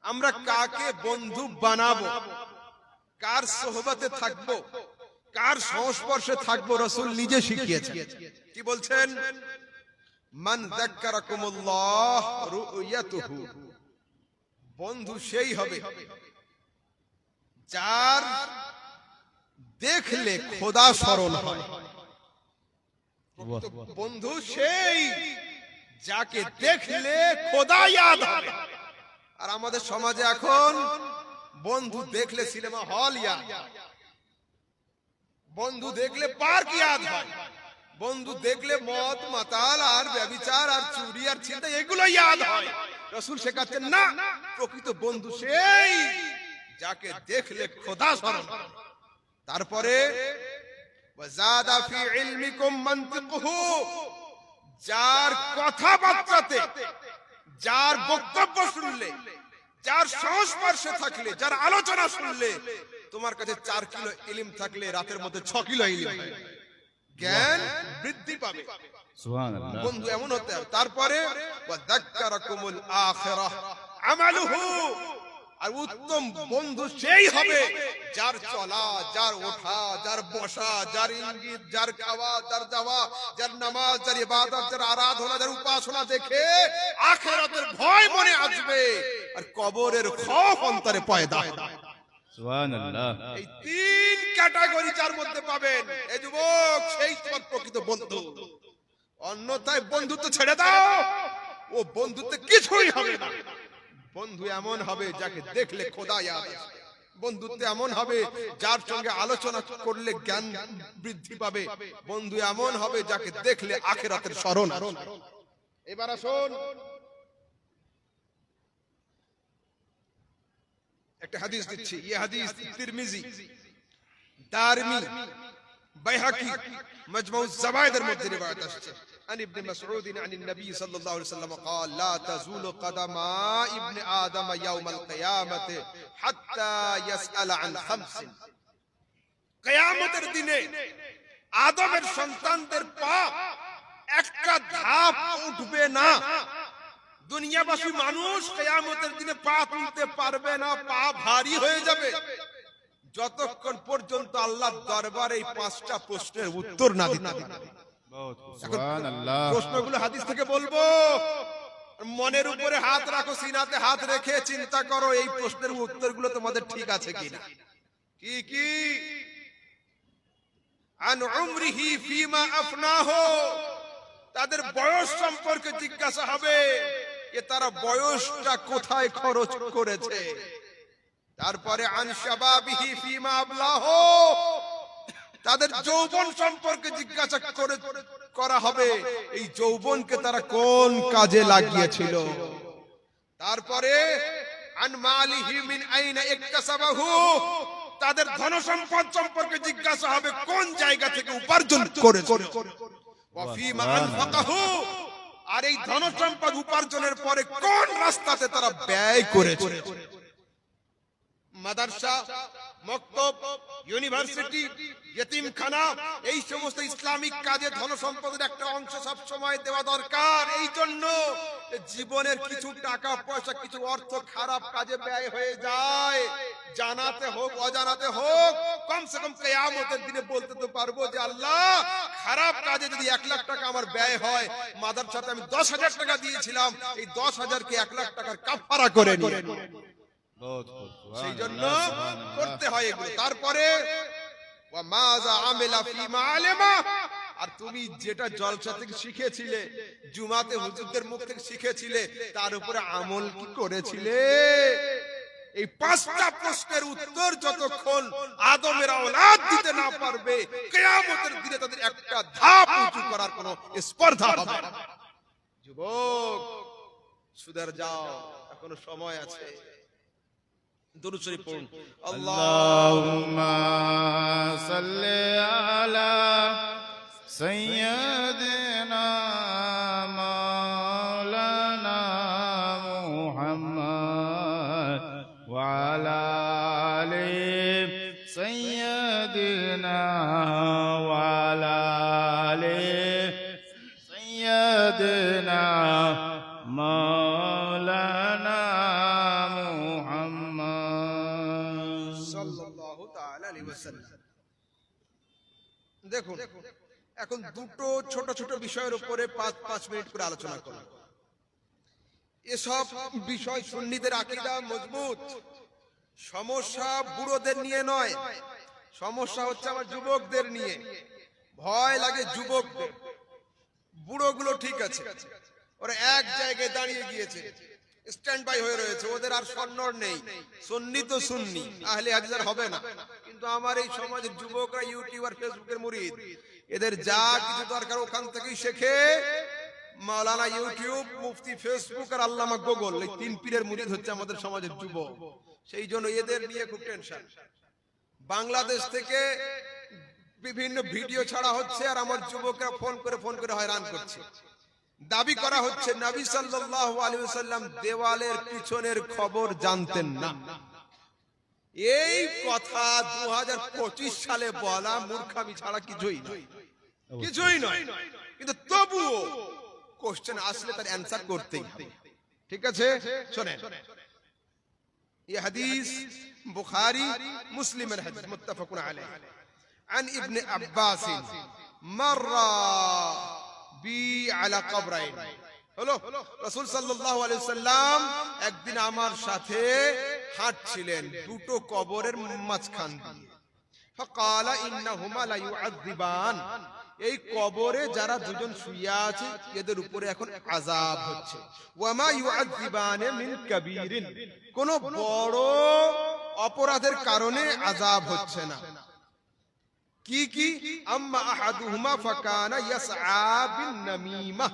আমরা কাকে বন্ধু বানাবো, কার সোহবতে থাকবো, কার সংস্পর্শে থাকবো, রাসূল নিজে শিখিয়েছেন। কি বলছেন? মান যাক্কারাকুমুল্লাহ রুয়াতুহু, বন্ধু সেই হবে যার দেখলে খোদা স্মরণ হয়। বন্ধু সেই যাকে দেখলে খোদা ইয়াদ হবে। আর আমাদের সমাজে এখন বন্ধু দেখলে সিনেমা হল ইয়াদ, বন্ধু দেখলে পার্ক ইয়াদ হয়, বন্ধু দেখলে মদ মাতাল আর ব্যভিচার আর চুরি আর ছিনতাই এগুলো ইয়াদ হয়। রাসূল শেখাচ্ছেন না, প্রকৃত বন্ধু সেই যাকে দেখলে খোদা স্মরণ। তারপরে ওয়াজাদা ফি ইলমিকুম মানতিকুহু, যার কথাবার্তাতে, যার বক্তব্য শুনলে, যার সংস্পর্শে থাকলে, যার আলোচনা শুনলে তোমার কাছে 4 কিলো ইলম থাকলে রাতের মধ্যে 6 কিলো ইলম হয়, জ্ঞান বৃদ্ধি পাবে। সুবহানাল্লাহ। বন্ধু এমন হতে হবে। তারপরে ওয়াযাক্কারাকুমুল আখিরাহ আমালুহু, আর উত্তম বন্ধু সেই হবে যার চলা, যার ওঠা, যার বসা, যার ইঙ্গিত, যার খাওয়া, যার যাওয়া, যার নামাজ, যার ইবাদত, যার আরাধনা, যার উপাসনা দেখে আখিরাতের ভয় মনে আসবে আর কবরের খৌফ অন্তরে পয়দা হবে। সুবহানাল্লাহ। এই 3 ক্যাটাগরি যার মধ্যে পাবেন, এই যুবক সেই তোমার প্রকৃত বন্ধু। অন্যথায় বন্ধুত্ব ছেড়ে দাও, ও বন্ধুত্বে কিছুই হবে না। বন্ধু এমন হবে যাকে দেখলে খোদা ইয়াদ আসবে। বন্ধুত্ব এমন হবে যার সঙ্গে আলোচনা করলে জ্ঞান বৃদ্ধি পাবে। বন্ধু এমন হবে যাকে দেখলে আখিরাতের স্মরণ আসবে। এবার আসুন, একটা হাদিস দিচ্ছি। এই হাদিস তিরমিজি, দারমি, বাইহাকি, মাজমাউজ জাওয়ায়েদের মধ্যে রিওয়ায়াত আসছে। عن ابن مسعود عن النبي صلى الله عليه وسلم قال لا تزول قدم ابن آدم يوم القيامة حتى يسأل عن 5। কিয়ামতের দিনে আদমের সন্তানদের পা একটা ধাপ উঠবে না। দুনিয়াবাসী মানুষ কিয়ামতের দিনে পা তুলতে পারবে না, পা ভারী হয়ে যাবে, যতক্ষণ পর্যন্ত আল্লাহর দরবারে এই 5টা প্রশ্নের উত্তর না দিতে পারবে। সুবহানাল্লাহ। প্রশ্নগুলো হাদিস থেকে বলবো, মনের উপরে হাত রাখো, সিনাতে হাত রেখে চিন্তা করো এই প্রশ্নের উত্তরগুলো তোমাদের ঠিক আছে কিনা। কি কি? আন উমরিহি ফিমা আফনাহু, তাদের বয়স সম্পর্কে জিজ্ঞাসা হবে, যে তারা বয়সটা কোথায় খরচ করেছে। তারপরে আন শাবাবিহি ফিমা আবলাহু, তাদের যৌবন সম্পর্কে জিজ্ঞাসা করা হবে, এই যৌবনকে তারা কোন কাজে লাগিয়েছিল। তারপরে আন মালিহি মিন আইনা ইকতাসাবাহু, তাদের ধন সম্পদ সম্পর্কে জিজ্ঞাসা হবে কোন জায়গা থেকে উপার্জন করেছে। ওয়া ফিমা আনফাকাহু, আর এই ধন সম্পদ উপার্জনের পরে কোন রাস্তাতে তারা ব্যয় করেছে। মাদ্রাসা, মক্তব, ইউনিভার্সিটি, ইতিমখানা, এই সমস্ত ইসলামিক কাজে ধন সম্পদের একটা অংশ সব সময় দেওয়া দরকার। এই জন্য জীবনের কিছু টাকা পয়সা, কিছু অর্থ খারাপ কাজে ব্যয় হয়ে যায়, জানাতে হোক অজানাতে হোক, কমসে কম কিয়ামতের দিনে বলতে তো পারবো যে আল্লাহ, খারাপ কাজে যদি 1 লাখ টাকা আমার ব্যয় হয়, মাদ্রাসাতে আমি 10,000 টাকা দিয়েছিলাম, এই 10,000 কে 1 লাখ টাকার কাফারা করে নিয়ে, बहुत खूब সেই सुभान জন্য अल्लाह सुभान করতে হয় এগুলো। তারপরে ওয়া মাযা আমিলা ফিমা আলিমা, আর তুমি যেটা জলসা থেকে শিখেছিলে, জুমাতে হুজুরদের মুখ থেকে শিখেছিলে, তার উপরে আমল কি করেছিলে? এই 5টা প্রশ্নের উত্তর যতক্ষণ আদমের আওলাদ দিতে না পারবে, কিয়ামতের দিনে তাদের একটা ধাপ উঁচু করার কোনো স্পর্ধা হবে না। যুবক, সুধর যাও, এখনো সময় আছে। দুরূদ শরীফ পড়ুন। اللهم صل على سيدنا مولانا محمد وعلى آل سيدنا وعلى آل سيدنا مولانا محمد সাল্লাল্লাহু তাআলা আলাইহি ওয়াসাল্লাম। দেখুন, এখন দুটো ছোট ছোট বিষয়ের উপরে 5-5 মিনিট করে আলোচনা করব। এসব বিষয় সুন্নিদের আকীদা মজবুত। সমস্যা বুড়োদের নিয়ে নয়, সমস্যা হচ্ছে আমার যুবকদের নিয়ে। ভয় লাগে যুবকদের, বুড়োগুলো ঠিক আছে, ওরা এক জায়গায় দাঁড়িয়ে গিয়েছে, স্ট্যান্ড বাই হয়ে রয়েছে, ওদের আর সন্নর নেই। সুন্নি তো সুন্নি, আহলে হাদিস আর হবে না। কিন্তু আমার এই সমাজের যুবকরা ইউটিউব আর ফেসবুকের মুরিদ, এদের যা কিছু দরকার ওখান থেকেই শেখে। মাওলানা ইউটিউব, মুফতি ফেসবুক আর আল্লামা গুগল, এই 3 পীরের মুরিদ হচ্ছে আমাদের সমাজের যুবক। সেই জন্য এদের নিয়ে খুব টেনশন। বাংলাদেশ থেকে বিভিন্ন ভিডিও ছাড়া হচ্ছে, আর আমার যুবকরা ফোন করে হয়রান করছে। দাবি করা হচ্ছে নবী সাল্লাল্লাহু আলাইহি ওয়াসাল্লাম দেওয়ালের পিছনের খবর জানতেন না। এই কথা 2025 সালে বলা মূর্খামি ছাড়া কিছুই নয়, কিছুই নয়। কিন্তু তবুও কোশ্চেন আসলে তার অ্যানসার করতেই হবে। ঠিক আছে, শুনেন, এই হাদিস বুখারী মুসলিমের হাদিস, মুত্তাফাকুন আলাইহি। عن ابن عباس مر بي على قبرين, হলো রাসূল সাল্লাল্লাহু আলাইহি ওয়াসাল্লাম একদিন আমার সাথে হাঁটছিলেন দুটো কবরের মাঝখান দিয়ে। فقال انهما لا يعذبان, এই কবরে যারা দুজন শুয়ে আছে এদের উপরে এখন আযাব হচ্ছে। ওয়ামা ইউআযিবানে মিন কাবীরিন, কোন বড় অপরাধের কারণে আযাব হচ্ছে না। কি কি? আম্মা আহাদুহুমা ফাকানা ইয়াসআ বিন নামিমা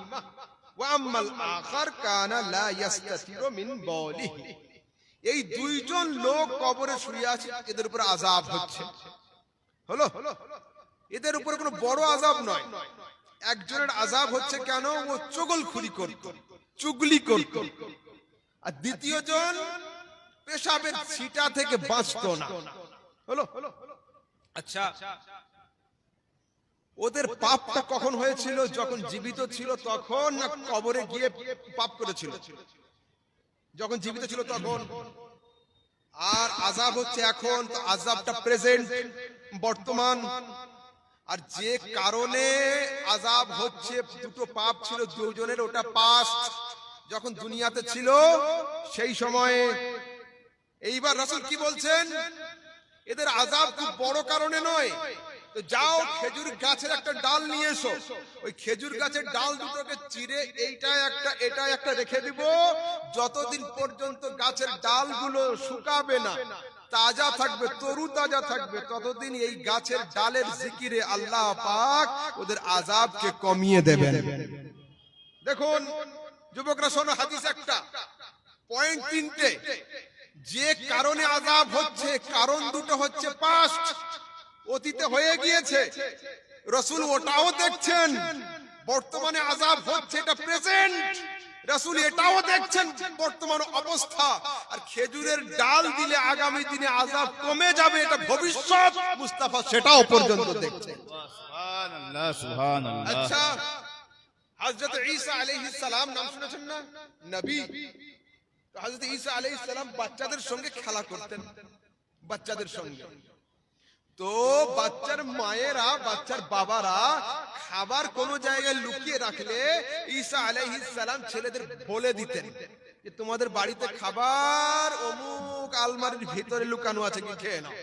ওয়া আম্মাল আখার কানা লা ইয়াস্তাতিরু মিন বাওলিহি, এই দুইজন লোক কবরে শুয়ে আছে, এদের উপর আযাব হচ্ছে। হলো, এদের উপরে কোনো বড় আযাব নয়। একজনের আযাব হচ্ছে কেন? ও চগলখুরি করত, চুগলি করত, আর দ্বিতীয়জন পেশাবের ছিটা থেকে বাঁচতো না। হলো, আচ্ছা, ওদের পাপটা কখন হয়েছিল? যখন জীবিত ছিল তখন, না কবরে গিয়ে পাপ করেছিল? যখন জীবিত ছিল তখন। আর আযাব হচ্ছে এখন, তো আযাবটা প্রেজেন্ট, বর্তমান। আর যে কারণে আযাব হচ্ছে, দুটো পাপ ছিল দুজনের, ওটা পাস্ট, যখন দুনিয়াতে ছিল সেই সময়ে। এইবার রাসূল কি বলছেন? এদের আযাব খুব বড় কারণে নয়। তো যাও খেজুর গাছের একটা ডাল নিয়ে এসো, ওই খেজুর গাছের ডাল দুটোকে চিরে এইটা একটা এটা একটা রেখে দিব, যতদিন পর্যন্ত গাছের ডালগুলো শুকাবে না, তাজা থাকবে, তরু তাজা থাকবে, ততদিন এই গাছের ডালের জিকিরে আল্লাহ পাক ওদের আযাবকে কমিয়ে দেবেন। দেখুন যুবকরা, শোনো, হাদিস একটা, পয়েন্ট 3টে। যে কারণে আযাব হচ্ছে, কারণ দুটো হচ্ছে পাস্ট, অতীতে হয়ে গিয়েছে, রাসূল ওটাও দেখছেন। বর্তমানে আযাব হচ্ছে, এটা প্রেজেন্ট, রাসূল এটাও দেখছেন বর্তমান অবস্থা। আর খেজুরের ডাল দিলে আগামী দিনে আযাব কমে যাবে, এটা ভবিষ্যৎ, মুস্তাফা সেটাও পর্যন্ত দেখছেন। সুবহানাল্লাহ সুবহানাল্লাহ। আচ্ছা, হযরত ঈসা আলাইহিস সালাম নাম শুনেছেন না? নবী। হযরত ঈসা আলাইহিস সালাম বাচ্চাদের সঙ্গে খেলা করতেন, বাচ্চাদের সঙ্গে। তো বাচ্চার মায়েরা, বাচ্চার বাবারা খাবার কোন জায়গায় লুকিয়ে রাখলে ঈসা আলাইহিস সালাম ছেলেদের বলে দিতেন যে তোমাদের বাড়িতে খাবার অমুক আলমারির ভিতরে লুকানো আছে, কি খেয়ে নাও।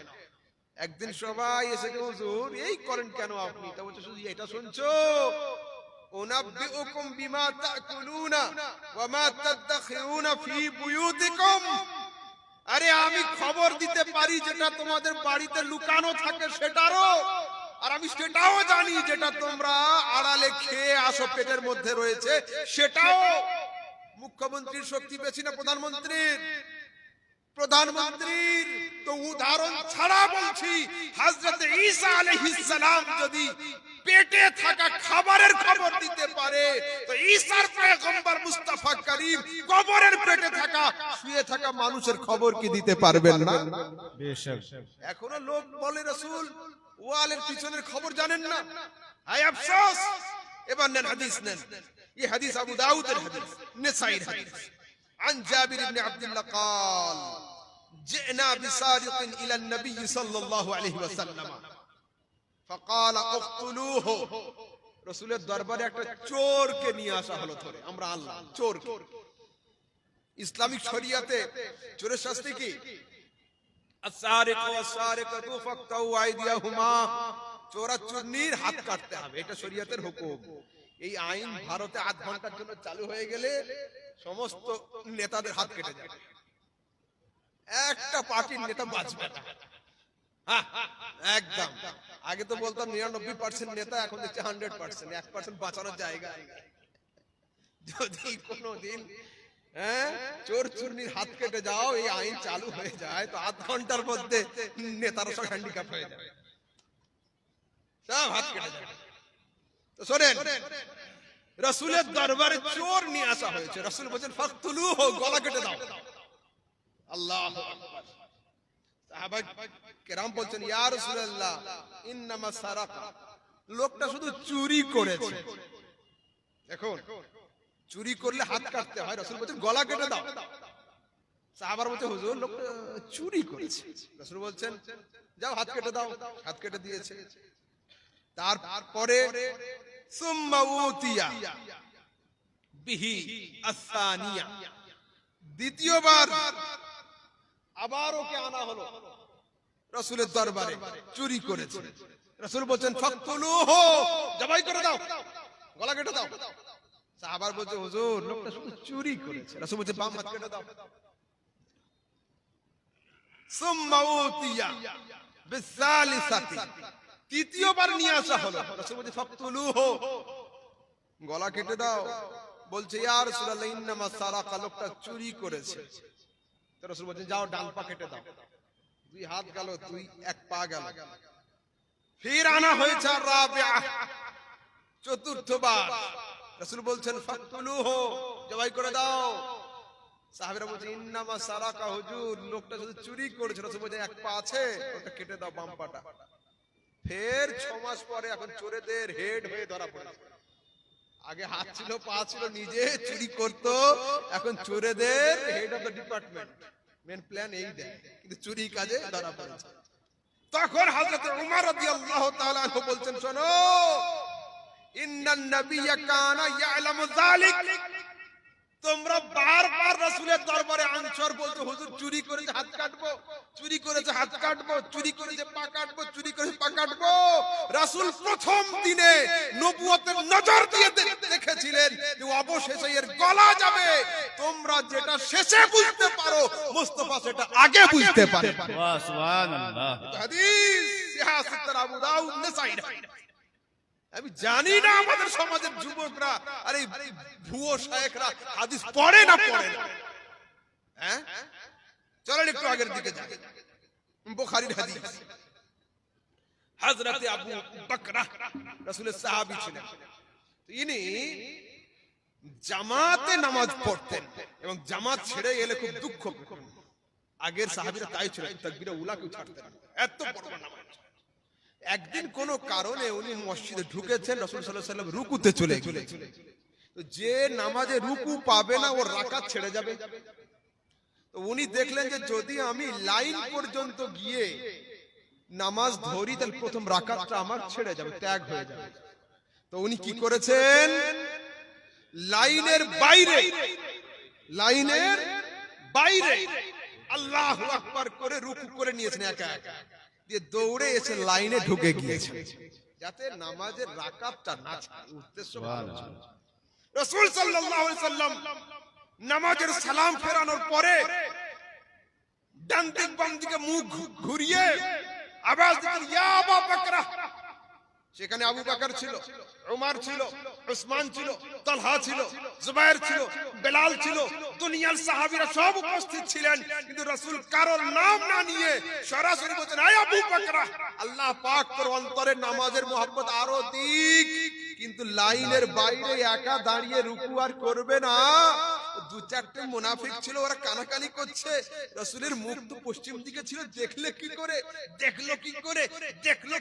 একদিন সবাই এসে হুজুর এই করেন কেন আপনি? তা বলছে শুধু এটা শুনছো, উনাব্বিউকুম বিমা তাকুলুনা ওয়া মা তাদখিরুনা ফি বুয়ুতিকুম। আরে আমি খবর দিতে পারি যেটা তোমাদের বাড়িতে লুকানো থাকে সেটারও, আর আমি সেটাও জানি যেটা তোমরা আড়ালে খেয়ে আসো পেটের মধ্যে রয়েছে সেটাও। মুখ্যমন্ত্রীর শক্তি বেশি না প্রধানমন্ত্রীর? প্রধানমন্ত্রীর তো উদাহরণ ছাড়া বলছি, হযরত ঈসা আলাইহিস সালাম যদি পেটে থাকা খাবারের খবর দিতে পারে, তো ঈসার পয়গম্বর মুস্তাফা করিম কবরের পেটে থাকা শুয়ে থাকা মানুষের খবর কি দিতে পারবেন না? বেশক। এখনো লোক বলে রাসূল ওয়ালের পিছনের খবর জানেন না। হায় আফসোস। এবার নেন হাদিস নেন। এই হাদিস আবু দাউদের হাদিস, নিসাইর হাদিস। عن جابر بن عبد الله قال جئنا بسارق إلى النبي صلى الله عليه وسلم فقال اقتلوه। রাসূলের দরবারে একটা চোরকে নিয়ে আসা হলো ধরে, আমরা আনলাম চোরকে। ইসলামিক শরিয়াতে চোরের শাস্তি কি? আস-সারিকু ওয়াস-সারিকাতু ফাকতাউ আইদিয়াহুমা, চোরাচুরনির হাত কাটতে হবে, এটা শরিয়াতের হুকুম। এই আইন ভারতে আধ ঘন্টার জন্য চালু হয়ে গেলে সমস্ত নেতাদের হাত কেটে যাবে, একটা পার্টির নেতা বাঁচবে না। একদম। আগে তো বলতাম 99% নেতা, এখন দেখছি 100%, 1% বাঁচানোর জায়গা। যদি কোনোদিন চোর চুরনির হাত কেটে যাও, এই আইন চালু হয়ে যায়, তো আধ ঘন্টার মধ্যে নেতারা সব হ্যান্ডিক্যাপ হয়ে যাবে, সব হাত কেটে যাবে। তো শোনেন, রাসূলের দরবারে চোর নিয়ে আসা হয়েছে। রাসূল বলেন ফাকতুলুহু, গলা কেটে দাও। আল্লাহু আকবার। সাহাবা কেরাম বলছেন ইয়া রাসূলুল্লাহ ইন্নামা সারাকা, লোকটা শুধু চুরি করেছে। দেখুন, চুরি করলে হাত কাটতে হয়, রাসূল বলেন গলা কেটে দাও। সাহাবার বলছে হুজুর লোকটা চুরি করেছে। রাসূল বলছেন যাও হাত কেটে দাও, হাত কেটে দিয়েছে। তারপরে সুম্মা উতিয়া বিহি আস-সানিয়া, দ্বিতীয়বার আবার ওকে আনা হলো রাসূলের দরবারে, চুরি করেছে। রাসূল বলেন ফাকতুলুহু, জবাই করে দাও, গলা কেটে দাও। সাহাবার বলছে হুজুর লোকটা শুধু চুরি করেছে। রাসূল বলেন বাম হাত কেটে দাও। সুম্মা উতিয়া বিস-সালিসাতি, তৃতীয়বার নিয়ে আসা হলো। রাসূল বলেন ফাকতুলুহু, গলা কেটে দাও। বলছে ইয়া রাসূলুল্লাহ ইন্নামা সারাকা, লোকটা চুরি করেছে। তো রাসূল বলেন যাও ডান পা কেটে দাও। দুই হাত গেল, দুই এক পা গেল। ফির আনা হয়েছে রাবিআ, চতুর্থবার। রাসূল বলছেন ফাকতুলুহু, জবাই করে দাও। সাহাবীরা বলছে ইন্নামা সারাকা, হুজুর লোকটা শুধু চুরি করেছে। রাসূল বলেন এক পা আছে, ওটা কেটে দাও, বাম পাটা। ফের 6 মাস পরে এখন চোরেদের হেড হয়ে ধরা পড়েছে। আগে হাত ছিল, পা ছিল, নিজে চুরি করত, এখন চোরেদের head of the department, main plan এই দেয়, কিন্তু চুরি কাজে ধরা পড়েছে। তখন হযরত উমর রাদিয়াল্লাহু তাআলা আনহু বলছেন শোনো, ইন্নান নাবিয়্যা কানা ইয়ালামু যালিক, তোমরা বারবার রাসূলের দরবারে আনসার বলতে হুজুর চুরি করেছে হাত কাটবো, চুরি করেছে হাত কাটবো, চুরি করেছে পা কাটবো, চুরি করেছে পা কাটবো। রাসূল প্রথম দিনে নবুয়তের নজর দিয়ে দেখেছিলেন যে অবশেষে এর গলা যাবে। তোমরা যেটা শেষে বুঝতে পারো, মুস্তাফা সেটা আগে বুঝতে পারে। ওয়া সুবহানাল্লাহ। হাদিস সিহাসত আবু দাউদ নাসাই। আমি জানি না আমাদের সমাজের যুবকরা আর এই ভুয়ো শায়েখরা হাদিস পড়ে না পড়ে না। হ্যাঁ, চলেন একটু আগের দিকে যাই। বুখারীর হাদিস, হযরত আবু বকরা রাসূলের সাহাবী ছিলেন। ইনি জামাতে নামাজ পড়তেন এবং জামাত ছেড়ে এলে খুব দুঃখ পেতেন। আগের সাহাবীরা তাই ছিল, তাকবীরে উলা কেউ ছাড়তেন না, এত বড় নামাজ। একদিন কোন কারণে উনি মসজিদে ঢুকেছেন, রাসূল সাল্লাল্লাহু আলাইহি ওয়াসাল্লাম রুকুতে চলে গেলেন। তো যে নামাজে রুকু পাবে না ওর রাকাত ছেড়ে যাবে। তো উনি দেখলেন যে যদি আমি লাইন পর্যন্ত গিয়ে নামাজ ধরি তাহলে প্রথম রাকাতটা আমার ছেড়ে যাবে, ত্যাগ হয়ে যাবে। তো উনি কি করেছেন, লাইনের বাইরে আল্লাহু আকবার করে রুকু করে নিয়েছেন একা একা, দিয়ে দৌড়ে এসে লাইনে ঢুকে গিয়েছেন যাতে নামাজের রাকাতটা না ছাড়ে। উদ্দেশ্য ভালো ছিল। রাসূল সাল্লাল্লাহু আলাইহি সাল্লাম নামাজের সালাম ফেরানোর পরে ডান দিক বাম দিকে মুখ ঘুরিয়ে আওয়াজ দিলেন, ইয়া আবু বকর। সেখানে আবু বকর ছিল, উমর ছিল, উসমান ছিল, তালহা ছিল, জুবায়ের ছিল, বেলাল ছিল, দুনিয়ার সাহাবীরা সব উপস্থিত ছিলেন। কিন্তু রাসূল কারোর নাম না নিয়ে সরাসরি বলেন, আয় আবু বকর, আল্লাহ পাক তোর অন্তরে নামাজের মোহাব্বত আরো দিক। কিন্তু লাইনের বাইরে একা দাঁড়িয়ে রুকু আর করবে না। দু চারটে মুনাফিক ছিল, ওরা কানাকানি করছে। রাসূলের মুখ তো পশ্চিম দিকে ছিল, দেখলো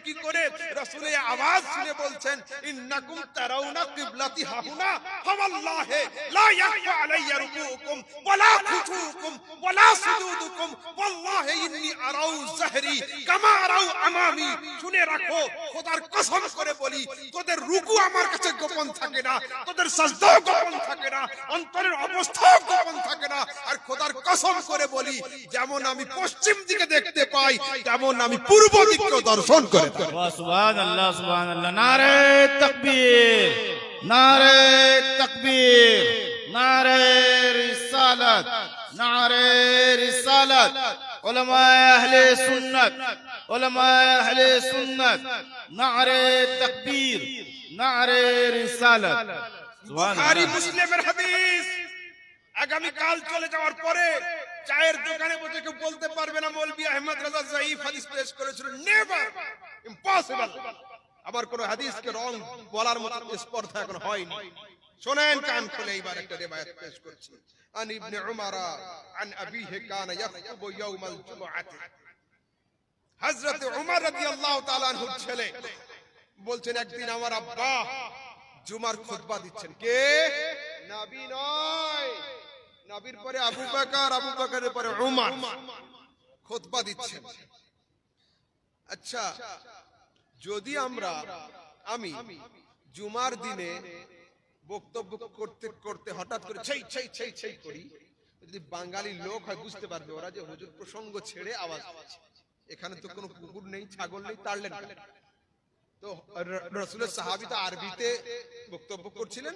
কি করে রাসূল এই আওয়াজ শুনে বলছেন, ইন্নাকুম তারাউনা কিবলাতি হাহুনা ফাওয়াল্লাহি লা ইয়াখফা আলাইয়া রুকুকুম ওয়ালা খুশুকুম ওয়ালা সুজুদুকুম ওয়াল্লাহি ইন্নী আরাউ যাহরি কামা আরাউ আমামি। শুনে রাখো, খোদার কসম করে বলি, তোদের রুকু আমার কাছে গোপন থাকে না, তোদের সাজদাও গোপন থাকে না, অন্তরের অবস্থাও গোপন থাকে না। আর খোদার কসম করে বলি, যেমন আমি পশ্চিম দিকে দেখতে পাই তেমন আমি পূর্ব দিককে দর্শন করে থাকি। সুবহানাল্লাহ, সুবহানাল্লাহ। নারে তাকবীর, নারে তাকবীর, নারে রিসালাত, নারে রিসালাত। উলামায়ে আহলে সুন্নাত, উলামায়ে আহলে সুন্নাত, নারে তাকবীর, নারে রিসালাত। বুখারী মুসলিমের হাদিস। আগামী কাল চলে যাওয়ার পরে চায়ের দোকানে বসে কেউ বলতে পারবে না মৌলভী আহমদ রাজা যায়ীফ হাদিস পেশ করেছিল। Never, impossible. আমার কোন হাদিসকে রং বলার মতো স্পর্ধা এখন হয়নি। শুনেন কান খুলে, এইবার একটা রিওয়ায়াত পেশ করছি। আন ইবনে উমর আন আবিহি কানা ইয়াখতুবু ইয়াউমাল জুমআতি। হযরত উমর রাদিয়াল্লাহু তাআলা আনহুর ছেলে বলছেন, একদিন আমার আব্বা জুমার খুতবা দিচ্ছেন। কে? নবী নয়, নবীর পরে আবু বকর, আবু বকরের পরে উমর খুতবা দিচ্ছেন। আচ্ছা, যদি আমি জুমার দিনে বক্তব্য করতে করতে হঠাৎ করে সেই করি, যদি বাঙালি লোক হয় বুঝতে পারবে ওরা যে হুজুর প্রসঙ্গ ছেড়ে আওয়াজ দিচ্ছে। এখানে তো কোনো কুকুর নেই, ছাগল নেই, তাড়লেন না। তো রাসূলের সাহাবী তো আরবিতে বক্তব্য করছিলেন।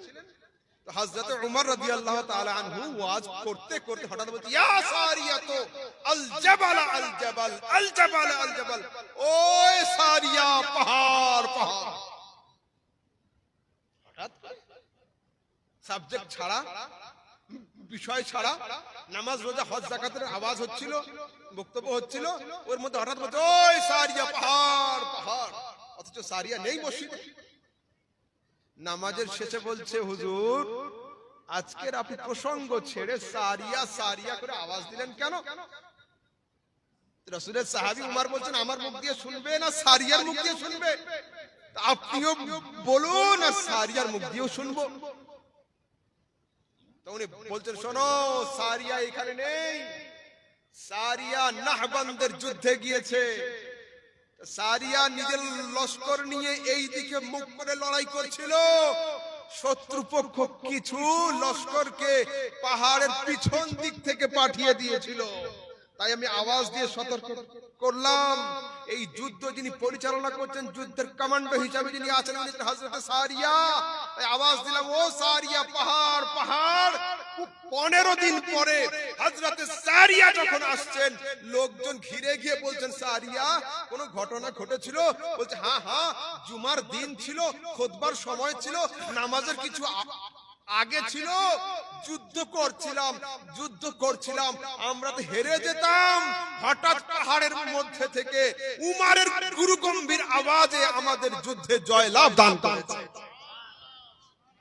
তো হযরত উমর রাদিয়াল্লাহু তাআলা আনহু ওয়াজ করতে করতে হঠাৎ বলতে, ইয়া সারিয়াতু আল জাবাল আল জাবাল আল জাবাল আল জাবাল। ওই সারিয়া, পাহাড় পাহাড়। হঠাৎ সাবজেক্ট ছাড়া, বিষয় ছাড়া, নামাজ রোজা হজ যাকাতের আওয়াজ হচ্ছিল, বক্তব্য হচ্ছিল, ওর মধ্যে হঠাৎ বলতে, ওই সারিয়া, পাহাড় পাহাড়। অথচ সারিয়া নেই মসজিদে। নামাজের শেষে বলছে, হুজুর আজকের আপনি প্রসঙ্গ ছেড়ে সারিয়া সারিয়া করে আওয়াজ দিলেন কেন? রাসূলের সাহাবী উমর বলছেন, আমার মুখ দিয়ে শুনবে না সারিয়ার মুখ দিয়ে শুনবে? আপনিও বলুন, আর সারিয়ার মুখ দিয়েও শুনবো। তো উনি বলছেন, শোনো, সারিয়া এখানে নেই, সারিয়া নাহবানদের যুদ্ধে গিয়েছে। সারিয়া নিজের লস্কর নিয়ে এই দিকে মুখ করে লড়াই করছিল। শত্রুপক্ষ কিছু লস্করকে পাহাড়ের পিছন দিক থেকে পাঠিয়ে দিয়েছিল। তাই আমি আওয়াজ দিয়ে সতর্ক করলাম। এই যুদ্ধ যিনি পরিচালনা করছেন, যুদ্ধের কমান্ডো হিসেবে যিনি আছেন, হযরত সারিয়া। তাই আওয়াজ দিলাম, ও সারিয়া, পাহাড় পাহাড়। 15 দিন পরে হযরত সারিয়া যখন আসছেন, লোকজন ঘিরে গিয়ে বলছেন, সারিয়া কোন ঘটনা ঘটেছিল? বলছে, হ্যাঁ হ্যাঁ, জুমার দিন ছিল, খুতবার সময় ছিল, নামাজের কিছু আগে ছিল, যুদ্ধ করছিলাম, আমরা তো হেরে যেতাম। হঠাৎ পাহাড়ের মধ্যে থেকে উমরের গুরুগম্ভীর আওয়াজে আমাদের যুদ্ধে জয়লাভ দান করেছে,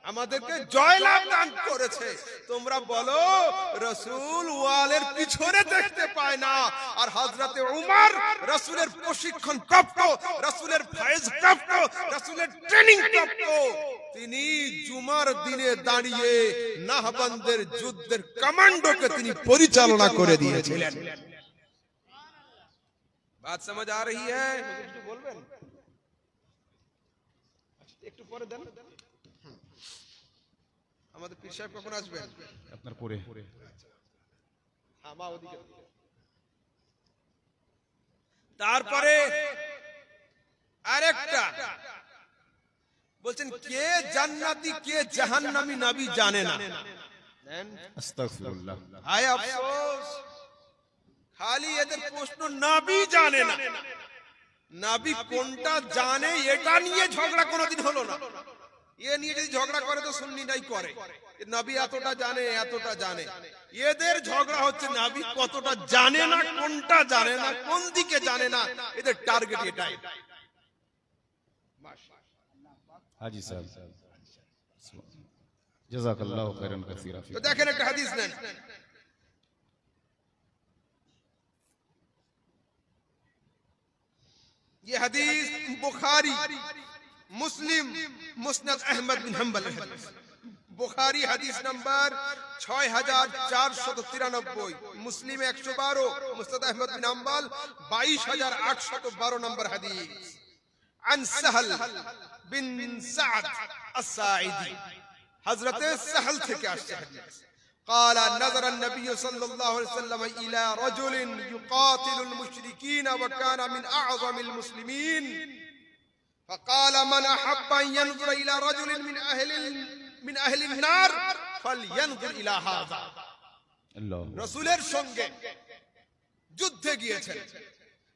আমাদেরকে জয়লাভ দান করেছে। তোমরা বলো, রাসূল ওয়ালের পিছনে দেখতে পায় না, আর হযরতে উমর রাসূলের প্রশিক্ষণ প্রাপ্ত, রাসূলের ফায়েজ প্রাপ্ত, রাসূলের ট্রেনিং প্রাপ্ত তিনি জুমার দিনে দাঁড়িয়ে নাহবানদের যুদ্ধের কমান্ডোকে তিনি পরিচালনা করে দিয়েছিলেন। বাত समझ आ रही है? কিছু বলবেন? একটু পরে দেন। আমাদের পীর সাহেব কখন আসবেন? আপনার পরে মা ওদিকে। তারপরে আরেকটা বলছেন, কে জান্নাতি কে জাহান্নামী নবী জানে না। আস্তাগফিরুল্লাহ। হায় আফসোস, খালি এদের প্রশ্ন নবী জানে না। নবী কোনটা জানে এটা নিয়ে ঝগড়া কোনোদিন হলো না। এ নিয়ে যদি ঝগড়া করে তো সুন্নি নাই করে, নবী এতটা জানে এতটা জানে। এদের ঝগড়া হচ্ছে নবী কতটা জানে না, কোনটা জানে না, কোন দিকে জানে না। এদের টার্গেট এটাই। হাজি সাহেব জাযাকাল্লাহু খাইরান কাসীরা। তো দেখেন একটা হাদিস নেন, ये हदीस बुखारी, मुस्लिम, मुस्नद अहमद बिन हम्बल है। बुखारी हदीस नंबर 6493, मुस्लिम 112, मुस्नद अहमद बिन हम्बल 22812 नंबर हदीस। अन सहल बिन सअद अस्साइदी, हजरत सहल থেকে আসছে হাদিস। قال نظر النبي صلى الله عليه وسلم إلى رجل يقاتل المشركين وكان من أعظم المسلمين، فقال من أحب أن ينظر إلى رجل من أهل النار فلينظر إلى هذا। রাসূলের সঙ্গে যুদ্ধে গিয়েছেন,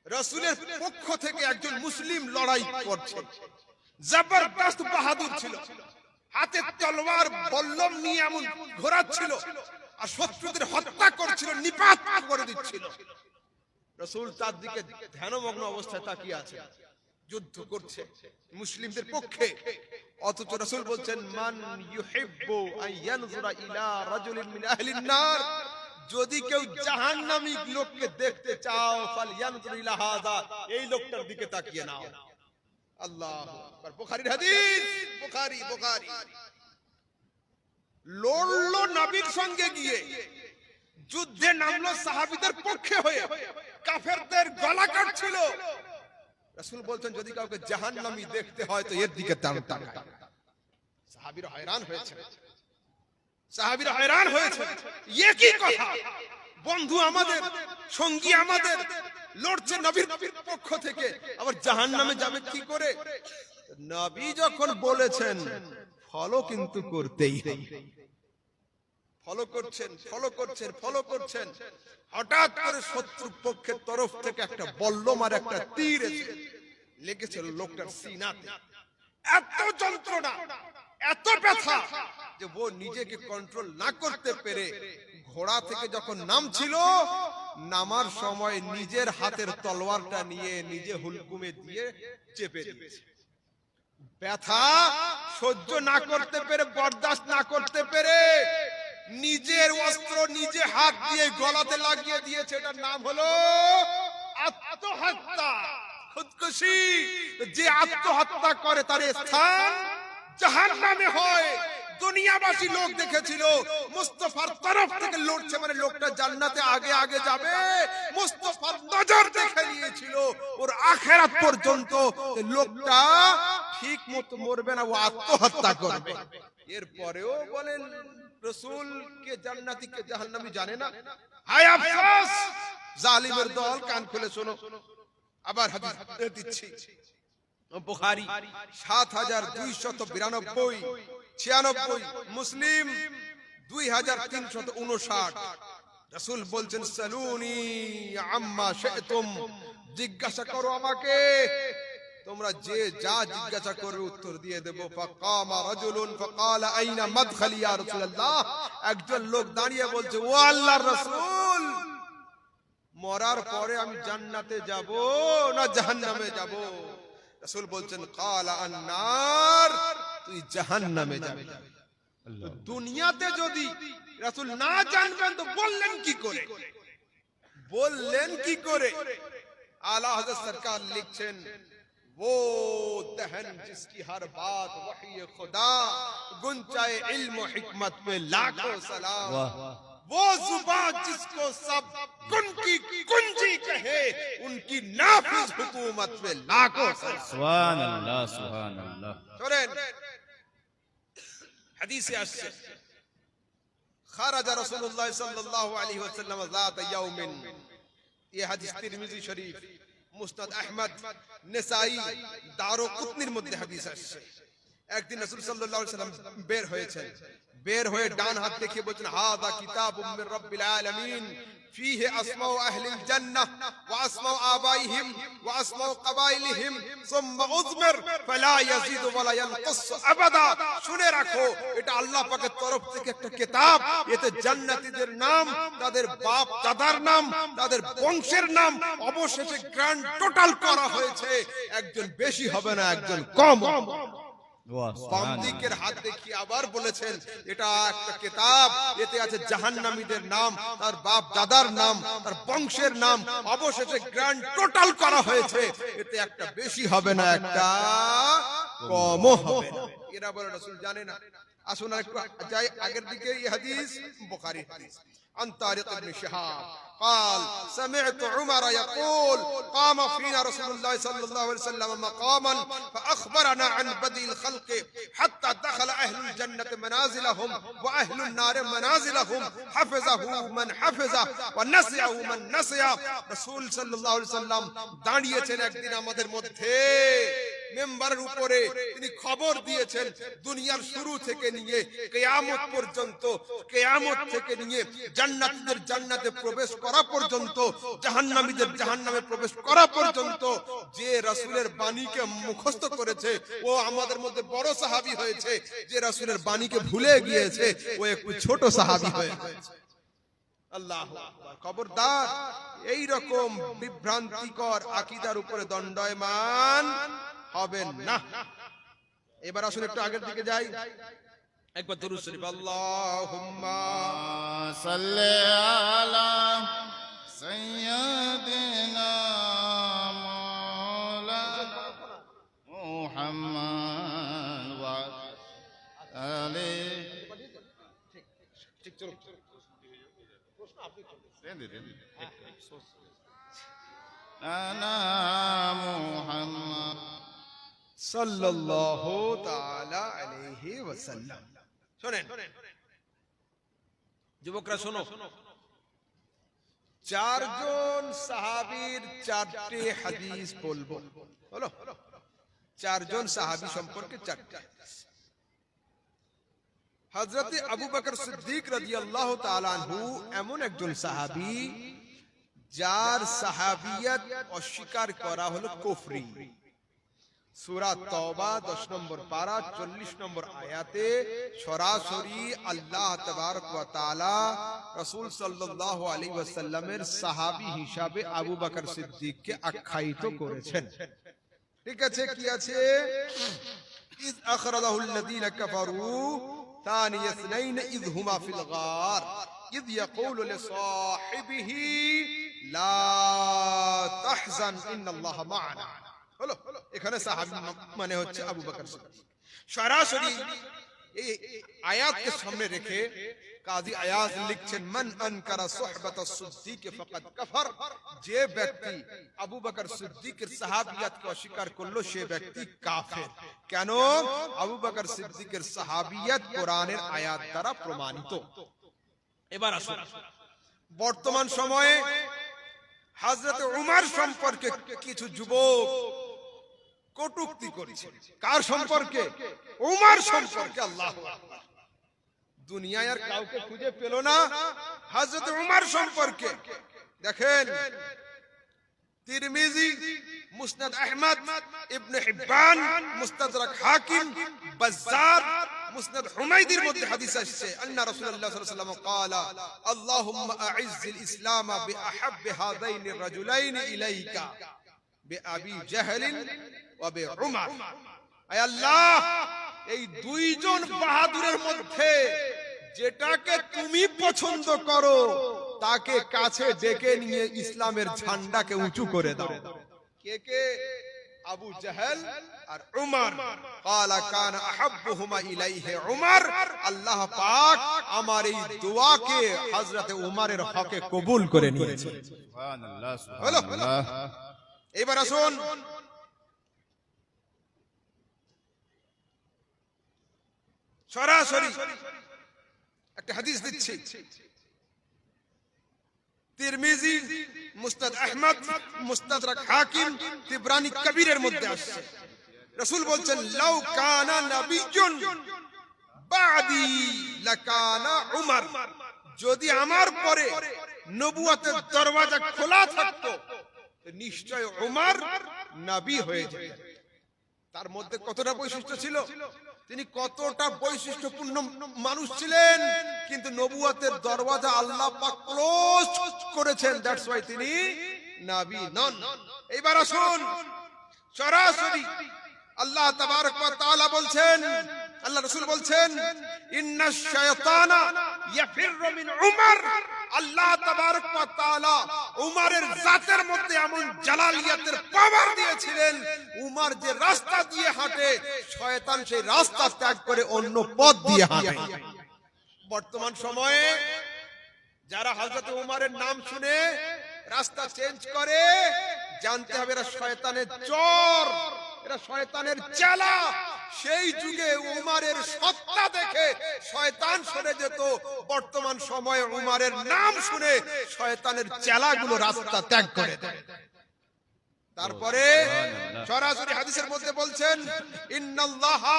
রাসূলের পক্ষ থেকে একজন মুসলিম লড়াই করছে, জবরদস্ত বাহাদুর ছিল, হাতে তলোয়ার বল্লম নিয়ে এমন ঘোরাচ্ছিল আর শত্রুদের হত্যা করছিল, নিপাত করে দিচ্ছিল। রাসূল তার দিকে ধ্যানমগ্ন অবস্থায় তাকিয়ে আছে, যুদ্ধ করছে মুসলিমদের পক্ষে। অথচ রাসূল বলছেন, মান ইউহিব্বু আন ইয়ানজুরা ইলা রাজুলিন মিন আহলিন নার, যদি কেউ জাহান্নামী লোককে দেখতে চাও ফালয়ানজুর ইলা হাযা, এই লোকটার দিকে তাকিয়ে নাও। আল্লাহু আকবার। বুখারীর হাদিস, বুখারী লড়লো নবীর সঙ্গে গিয়ে, যুদ্ধে নামলো সাহাবীদের পক্ষে হয়ে, কাফেরদের গলা কাটছিল। রাসূল বলছেন, যদি কাউকে জাহান্নামী দেখতে হয় তো এর দিকে তাকায়। সাহাবীরা হয়রান হয়েছে, এ কি কথা? বন্ধু আমাদের, সঙ্গী আমাদের লড়ছে নবীর পক্ষ থেকে, আবার জাহান্নামে যাবে কি করে? নবী যখন বলেছেন ফলো কিন্তু করতেই হবে। ফলো করছেন। হঠাৎ করে শত্রু পক্ষের তরফ থেকে একটা বল্লম আর একটা তীর এসে লেগেছিল লোকটার সিনাতে। এত যন্ত্রণা, এত ব্যথা যে ও নিজেকে কন্ট্রোল না করতে পেরে ঘোড়া থেকে যখন নামছিল, নামার সময় নিজের হাতের তলোয়ারটা নিয়ে নিজে হুলকুমে দিয়ে চেপে দিয়েছে। ব্যথা সহ্য না করতে পেরে, বরদাস্ত না করতে পেরে নিজের অস্ত্র নিজে হাত দিয়ে গলাতে লাগিয়ে দিয়েছে। এটার নাম হলো আত্মহত্যা, খুদকুশি। যে আত্মহত্যা করে তার স্থান জাহান্নামে হয়। দুনিয়াবাসী লোক দেখেছিল মুস্তাফার তরফ থেকে লড়ছে, মানে লোকটা জান্নাতে আগে যাবে। মুস্তাফার নজর দেখে নিয়েছিল ওর আখিরাত পর্যন্ত লোকটা ঠিক মতো মরবে না, ও আত্মহত্যা করবে। এরপরেও বলেন রাসূল কে জান্নাতি কে জাহান্নামী জানে না। হায় আফসোস, জালিমের দল। কান খুলে শোনো, আবার হাদিস দিচ্ছি। বুখারী 7292, 96, মুসলিম 2359। রাসূল বলছেন, সালুনি আম্মা শাইতুম, জিজ্ঞাসা করো আমাকে, তোমরা যে যা জিজ্ঞাসা করবে উত্তর দিয়ে দেব। ফাকামা রাজুলুন ফাকালা আইনা মাদখালি ইয়া রাসূলুল্লাহ, একজন লোক দাঁড়িয়ে বলছে, ও আল্লাহর রাসূল, মরার পরে আমি জান্নাতে যাব না জাহান্নামে যাব? রাসূল বলছেন, কালা আন-নার, তুই জাহান্নামে যাবে। দুনিয়াতে যদি রাসূল না জানবেন তো বললেন কি করে? আলা হযরত সরকার লিখছেন, वो दहन जिसकी हर बात वही खुदा, गुंचाए इल्म हिकमत में लाखों सलाम। वाह वो जुबान जिसको सब कुन की कुंजी कहे, उनकी नाफिज हुकूमत में लाखों सलाम। सुभान अल्लाह सुभान अल्लाह। শোনেন, হাদিসে আসছে খারাজা রাসূলুল্লাহ সাল্লাল্লাহু আলাইহি ওয়াসাল্লাম যাত ইয়াউমিন। এই হাদিস তিরমিজি শরীফ, মুসনাদ আহমদ, নেসাই, দারুকুতনির মধ্যে হাদিস আসছে। একদিন রাসূল সাল্লাল্লাহু আলাইহি ওয়াসাল্লাম বের হয়েছেন। বের হয়ে ডান হাত দেখিয়ে বলছেন, হাদা কিতাবুম মির রাব্বিল আলামিন ফীহি আসমাউ আহলিল জান্নাহ ওয়া আসমাউ আবাইহিম ওয়া আসমাউ কাবাইলিহিম সুম্মা উযমির ফালা ইয়াজিদু ওয়া লা ইয়ানকুস আবাদা। শুনে রাখো, এটা আল্লাহ পাকের তরফ থেকে একটা কিতাব। এতে জান্নাতীদের নাম, তাদের বাপ দাদার নাম, তাদের বংশের নাম অবশেষে গ্র্যান্ড টোটাল করা হয়েছে। একজন বেশি হবে না, একজন কম হবে না। वाह বাম सुभान দিকের হাত দেখিয়ে আবার বলেছেন, এটা একটা কিতাব, এতে আছে জাহান্নামীদের নাম, তার বাপ দাদার নাম, তার বংশের নাম অবশেষে গ্র্যান্ড টোটাল করা হয়েছে। এতে একটা বেশি হবে না, একটা কমও হবে না। এরা বলে রাসূল জানে না। আসুন একটু যাই আগের দিকে। এই হাদিস বুখারী হাদিস। عن طارق بن شهاب قال سمعت عمر يقول قام فينا رسول الله صلى الله عليه وسلم مقاما فأخبرنا عن بدء الخلق حتى دخل أهل الجنة منازلهم وأهل النار منازلهم حفظه من حفظه ونسيه من نسيه। رسول صلى الله عليه وسلم দাঁড়িয়েছেন একদিন আমাদের মধ্যে মেম্বারের উপরে, তিনি খবর দিয়েছেন দুনিয়ার শুরু থেকে নিয়ে কিয়ামত পর্যন্ত, কিয়ামত থেকে নিয়ে জান্নাতীদের জান্নাতে প্রবেশ করা পর্যন্ত, জাহান্নামীদের জাহান্নামে প্রবেশ করা পর্যন্ত যে রাসূলের বাণীকে মুখস্থ করেছে ও আমাদের মধ্যে বড় সাহাবী হয়েছে। যে রাসূলের বাণীকে ভুলে গিয়েছে ও একটু ছোট সাহাবী হয়ে গেছে। আল্লাহু আকবার। খবরদার, এই রকম বিভ্রান্তিকর আকীদার উপরে দণ্ডায়মান হবেন না। এবার আসুন একটু আগের দিকে যাই। একবার দরুদ শরীফ, আল্লাহুম্মা सल्ले अला सय्यदिना मौलाना मुहम्मद व आले। ঠিক চলো। आना मुहम्मद সাল্লাল্লাহু তাআলা আলাইহি ওয়াসাল্লাম। শুনেন যুবকরা, শোনো, চারজন সাহাবীর চারটি হাদিস বলবো। বলো, চারজন সাহাবী সম্পর্কে চারটি। হযরত আবু বকর সিদ্দিক রাদিয়াল্লাহু তাআলা আনহু এমন একজন সাহাবী যার সাহাবিয়ত অস্বীকার করা হলো কুফরি। সূরা তওবা 10 নম্বর পারা 40 নম্বর আয়াতে সরাসরি আল্লাহ তাবারক ওয়া তাআলা রাসূল সাল্লাল্লাহু আলাইহি ওয়াসাল্লামের সাহাবী হিসাবে আবু বকর সিদ্দিককে আখ্যায়িত করেছেন। ঠিক আছে, কি আছে? ইয আখরাজাহু আল্লাযীনা কাফারু ثاني اثنين إذ هما في الغار إذ يقول لصاحبه لا تحزن إن الله معنا। হলো, এখানে সাহাবী মানে হচ্ছে আবু বকর সিদ্দিক। সরাসরি এই আয়াতকে সামনে রেখে কাজী আয়াজ লিখছেন, মান আনকারা সুহবাত as-সিদ্দিক ফাকাদ কাফার। যে ব্যক্তি আবু বকর সিদ্দিকের সাহাবিয়তকে অস্বীকার করলো সে ব্যক্তি কাফের। কেন? আবু বকর সিদ্দিকের সাহাবিয়ত কোরআনের আয়াত দ্বারা প্রমাণিত। এবার আসুন, বর্তমান সময়ে হযরত উমর সম্পর্কে কিছু যুবক কটূক্তি করেছে। কার সম্পর্কে? উমর সম্পর্কে। আল্লাহু আকবার। দুনিয়ায় আর কাউকে খুঁজে পেল না, হযরত উমর সম্পর্কে। দেখেন, তিরমিজি, মুসনাদ আহমদ, ইবনে হিব্বান, মুস্তাদরাক হাকিম, বাজ্জার, মুসনাদ হুমায়দির মধ্যে হাদিস আসছে, আন্না রাসূলুল্লাহ সাল্লাল্লাহু আলাইহি ওয়াসাল্লাম ক্বালা আল্লাহুম্মা আ'ইজ্জিল ইসলাম বিআহাব্বি হাযাইনি রাজুলাইনি ইলাইকা বিআবি জাহল ওয়া বিউমর। আয় আল্লাহ, এই দুইজন বাহাদুরের মধ্যে যেটাকে তুমি পছন্দ করো তাকে কাছে ডেকে নিয়ে ইসলামের ঝান্ডাকে উঁচু করে দাও। কে কে? আবু জাহেল আর উমর ক্বালা কানা আহাব্বুহুমা ইলাইহি উমর আল্লাহ পাক আমার এই দোয়াকে হযরত উমরের হকে কবুল করে নিয়েছেন সুবহানাল্লাহ হলো সুবহানাল্লাহ এবার আসুন সরাসরি একটা হাদিস দিচ্ছি তিরমিজি মুসনাদ আহমদ মুস্তাদরাক হাকিম তিবরানি কবিরের মধ্যে আসছে রাসূল বলছেন লাউ কানা নাবিয়্যুন বাদি লাকানা উমর যদি আমার পরে নবুয়তের দরওয়াজা খোলা থাকতো তো নিশ্চয় উমর নবী হয়ে যেতেন তার মধ্যে কতটা বৈশিষ্ট্য ছিল তিনি কতটা বৈশিষ্ট্যপূর্ণ মানুষ ছিলেন কিন্তু নবুয়তের দরওয়াজা আল্লাহ পাক ক্লোজ করেছেন দ্যাটস ওয়াই তিনি নবী নন এবার আসুন সরাসরি আল্লাহ তাবারক ওয়া তাআলা বলছেন আল্লাহ রাসূল বলছেন ইন্নাশ শায়াতানা ইয়াফিরু মিন উমর আল্লাহ তাবারক ওয়া তাআলা উমরের জাতের মধ্যে এমন জালালিয়াতের পাওয়ার দিয়েছিলেন উমর যে রাস্তা দিয়ে হাঁটে শয়তান সেই রাস্তা ত্যাগ করে অন্য পথ দিয়ে হাঁটে বর্তমান সময়ে যারা হযরত উমরের নাম শুনে রাস্তা চেঞ্জ করে জানতে হবে এরা শয়তানের চর এরা শয়তানের চেলা সেই যুগে উমরের সত্তা দেখে শয়তান সরে যেত বর্তমান সময়ে উমরের নাম শুনে শয়তানের চেলাগুলো রাস্তা ত্যাগ করে দেয় তারপরে সরাসরি হাদিসের মধ্যে বলছেন ইন্নাল্লাহা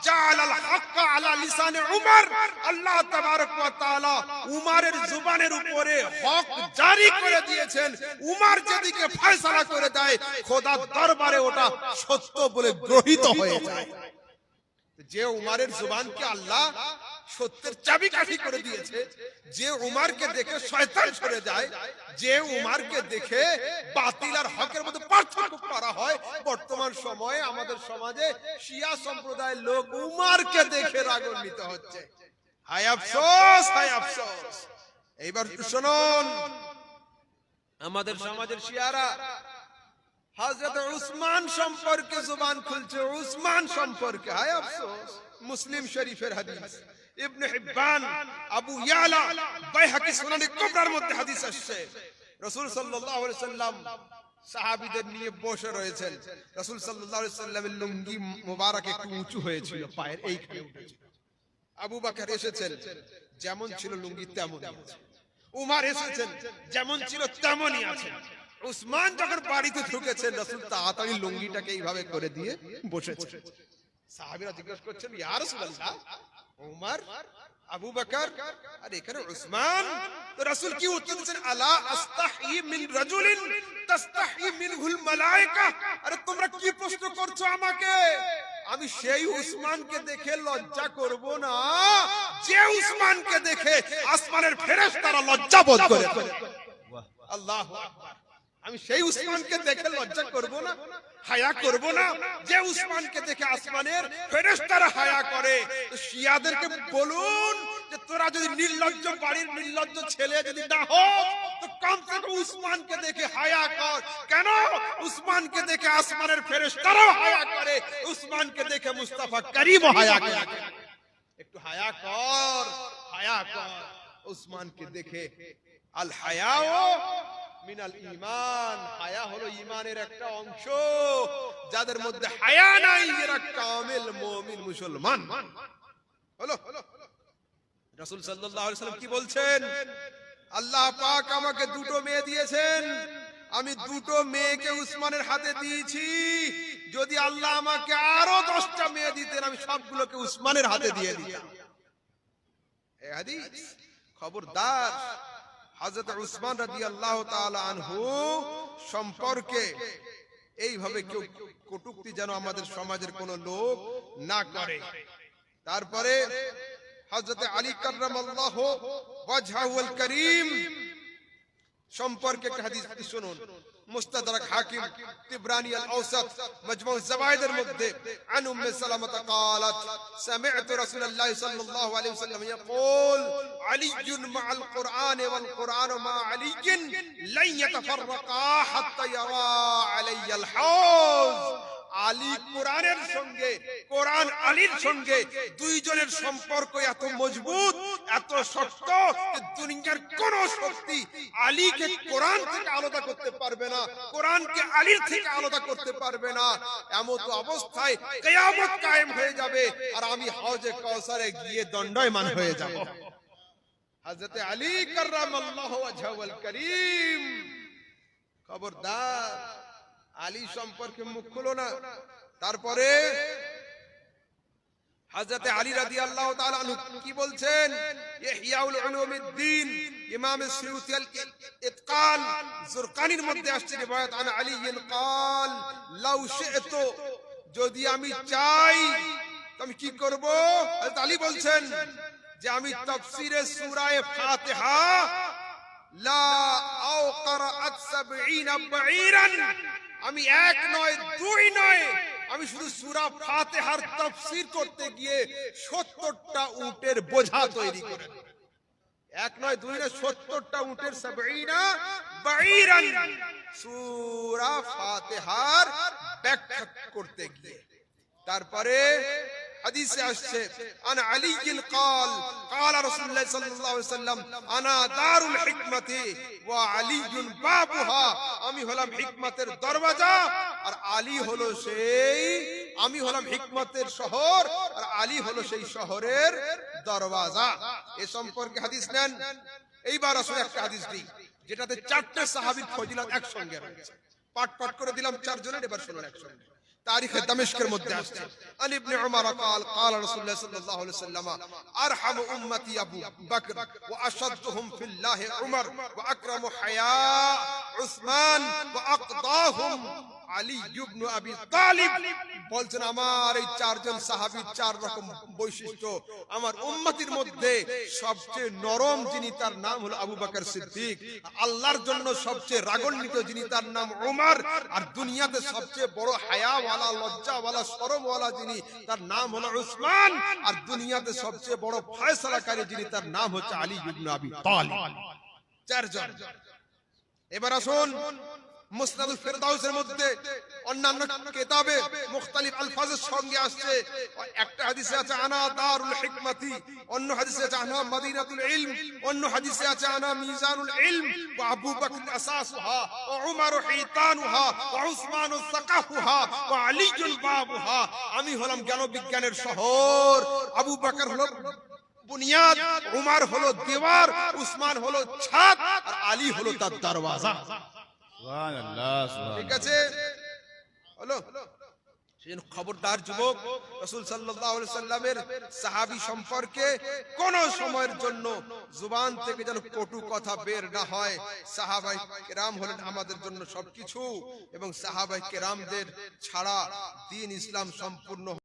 জাআলাল হাক্কা আলা লিসানে উমর আল্লাহ তাবারক ওয়া তাআলা উমরের জবানের উপরে হক জারি করে দিয়েছেন উমর যেদিকে ফয়সালা করে দেয় খোদার দরবারে ওটা সত্য বলে গ্রহীত হয়ে যায় যে উমরের জবানকে আল্লাহ সত্যের চাবিকাঠি করে দিয়েছে যে উমরকে দেখে শয়তান সরে যায় যে উমরকে দেখে বাতিল আর হকের মধ্যে পার্থক্য করা হয় বর্তমান সময়ে আমাদের সমাজে শিয়া সম্প্রদায়ের লোক উমরকে দেখে রাগান্বিত হচ্ছে হায় আফসোস হায় আফসোস এইবার শুনুন আমাদের সমাজের শিয়ারা হযরত উসমান সম্পর্কে জবান খুলছে উসমান সম্পর্কে হায় আফসোস মুসলিম শরীফের হাদিস ইবনে হিব্বান আবু ইয়ালা বাইহাকি সুনানে কুবরার মধ্যে হাদিস আসছে রাসূল সাল্লাল্লাহু আলাইহি সাল্লাম সাহাবীদের নিয়ে বসে রয়েছেন রাসূল সাল্লাল্লাহু আলাইহি সাল্লামের লুঙ্গি মোবারক একটু উঁচু হয়েছিল পায়ের এইখানে উঠেছিল আবু বকর এসেছেন যেমন ছিল লুঙ্গি তেমনই আছে উমর এসেছেন যেমন ছিল তেমনই আছে উসমান যখন বাড়িতে ঢুকেছেন রাসূল তাড়াতাড়ি লুঙ্গিটাকে এইভাবে করে দিয়ে বসেছেন সাহাবীরা জিজ্ঞাসা করছেন ইয়া রাসূলুল্লাহ উমর আবু বকর আর এখানে উসমান তো রাসূল কি উত্তর দিয়েছেন আলা আস্তাহি মিন রাজুলিন তাস্তাহি মিনহুল মালায়েকা আরে তোমরা কি প্রশ্ন করছো আমাকে আমি সেই উসমানকে দেখে লজ্জা করব না যে উসমানকে দেখে আসমানের ফেরেশতারা লজ্জা বোধ করে আল্লাহু আকবার আমি সেই উসমানকে দেখে লজ্জা করব না হায়া করব না যে উসমানকে দেখে আসমানের ফেরেশতারা হায়া করে তো শিয়াদেরকে বলুন যে তোরা যদি নির্লজ্জ বাড়ির নির্লজ্জ ছেলে যদি না হো তো কম সে কম উসমানকে দেখে হায়া কর কেন উসমানকে দেখে আসমানের ফেরেশতারাও হায়া করে উসমানকে দেখে মুস্তাফা করিম হায়া করে একটু হায়া কর উসমানকে দেখে আল হায়াও মিনাল ঈমান হায়া হলো ঈমানের একটা অংশ যাদের মধ্যে হায়া নাই এরা কামিল মুমিন মুসলমান হলো রাসূল সাল্লাল্লাহু আলাইহি সাল্লাম কি বলছেন আল্লাহ পাক আমাকে দুটো মেয়ে দিয়েছেন আমি দুটো মেয়েকে উসমানের হাতে দিয়েছি যদি আল্লাহ আমাকে আরো 10টা মেয়ে দিতেন আমি সবগুলোকে উসমানের হাতে দিয়ে দিতাম এই হাদিস খবরদার হযরত উসমান রাদিয়াল্লাহু তাআলা আনহু সম্পর্কে এইভাবে কেউ কটূক্তি যেন আমাদের সমাজের কোন লোক না করে তারপরে হযরত আলী কাররামাল্লাহু ওয়াজহুল করিম সম্পর্কে একটা হাদিস শুনুন, মুস্তাদরাক হাকিম, তিবরানি আল-আওসাত, মাজমু' আজ-জাওয়ায়েদের মধ্যে আন উম্মে সালামা قالت سمعت رسول الله صلى الله عليه وسلم يقول علي مع القرآن والقرآن مع علي لن يتفرقا حتى يرى علي الحوض। আলী কোরআনের সঙ্গে, কোরআন আলীর সঙ্গে দুইজনের সম্পর্ক এত মজবুত, এত শক্ত যে দুনিয়ার কোন শক্তি আলীকে কোরআন থেকে আলাদা করতে পারবে না, কোরআনকে আলীর থেকে আলাদা করতে পারবে না। এমন অবস্থায় কিয়ামত কায়েম হয়ে যাবে আর আমি হাউজে কাউসারে গিয়ে দণ্ডায়মান হয়ে যাব। হযরত আলী কাররামাল্লাহু ওয়াজহুল কারীম, খবরদার আলী সম্পর্কে মুখ খুলো না। তারপরে হযরত আলী রাদিয়াল্লাহু তাআলা আনহু কি বলছেন? ইহইয়াউল উলুমিদ্দিন, ইমাম সুয়ুতি আল ইতকান, জুরকানির মধ্যে আসছে রিওয়ায়াত আন আলী قال লাউ শি'তু, যদি আমি চাই তো আমি কি করব? হযরত আলী বলছেন যে আমি তাফসীরে সূরা ফাতিহা লা আও ক্রাআত 70 বাঈরান, আমি এক নয় দুই নয়, আমি শুধু সূরা ফাতিহার তাফসীর করতে গিয়ে 70টা উটের বোঝা তৈরি করে, এক নয় দুই নয় 70টা উটের 70 বাঈরান সূরা ফাতিহার ব্যাখ্যা করতে গিয়ে। তারপরে হাদিসে আসছে আন আলী قال قال رسول الله صلى الله عليه وسلم انا دار الحكمه وعلي بابها, আমি হলাম হিকমতের দরওয়াজা আর আলী হলো সেই, আমি হলাম হিকমতের শহর আর আলী হলো সেই শহরের দরওয়াজা। এ সম্পর্কে হাদিস নেন। এইবার আসলে একটা হাদিস দিই যেটাতে চারটি সাহাবীর ফজিলত একসঙ্গে রয়েছে, পাঠ পাঠ করে দিলাম চারজনের, এবার শুনুন একসঙ্গে। তারিখ দামেস্কের মধ্যে আসছে আন ইবনে উমর قال قال رسول الله صلى الله عليه وسلم ارحم امتي ابو بكر واشدهم في الله عمر واكرم حياء عثمان واقضاهم আলী ইবনে আবি তালিব। বলছেন আমার এই চারজন সাহাবীর চার রকম বৈশিষ্ট্য, আমার উম্মতের মধ্যে সবচেয়ে নরম যিনি তার নাম হলো আবু বকর সিদ্দিক, আল্লাহর জন্য সবচেয়ে রাগান্বিত যিনি তার নাম ওমর, আর দুনিয়াতে সবচেয়ে বড় হায়াওয়ালা, লজ্জাওয়ালা, শরমওয়ালা যিনি তার নাম হলো উসমান, আর দুনিয়াতে সবচেয়ে বড় ফয়সালাকারী যিনি তার নাম হচ্ছে আলী ইবনে আবি তালিব। চারজন। এবার আসুন মুসনাদুল ফেরদাউসের মধ্যে অন্যান্য কিতাবে মুখতালিফ আলফাজের সঙ্গে আসছে। একটা হাদিসে আছে আনা দারুল হিকমতি, অন্য হাদিসে আছে আনা মদিনাতুল ইলম, অন্য হাদিসে আছে আনা মিজানুল ইলম, ওয়া আবু বকর আসাসুহা ওয়া উমর হিতানুহা ওয়া উসমান সাকাফুহা ওয়া আলী বাবুহা, আমি হলাম জ্ঞান বিজ্ঞানের শহর, আবু বকর হলো বুনিয়াদ, উমর হলো দেওয়ার, উসমান হলো ছাদ আর আলী হলো তার দরওয়াজা। ঠিক আছে, হলো। খবরদার যুবক, রাসূল সাল্লাল্লাহু আলাইহি সাল্লামের সাহাবী সম্পর্কে কোন সময়ের জন্য জুবান থেকে যেন কটু কথা বের না হয়। সাহাবায়ে কেরাম হলেন আমাদের জন্য সবকিছু, এবং সাহাবায়ে কেরামদের ছাড়া দ্বীন ইসলাম সম্পূর্ণ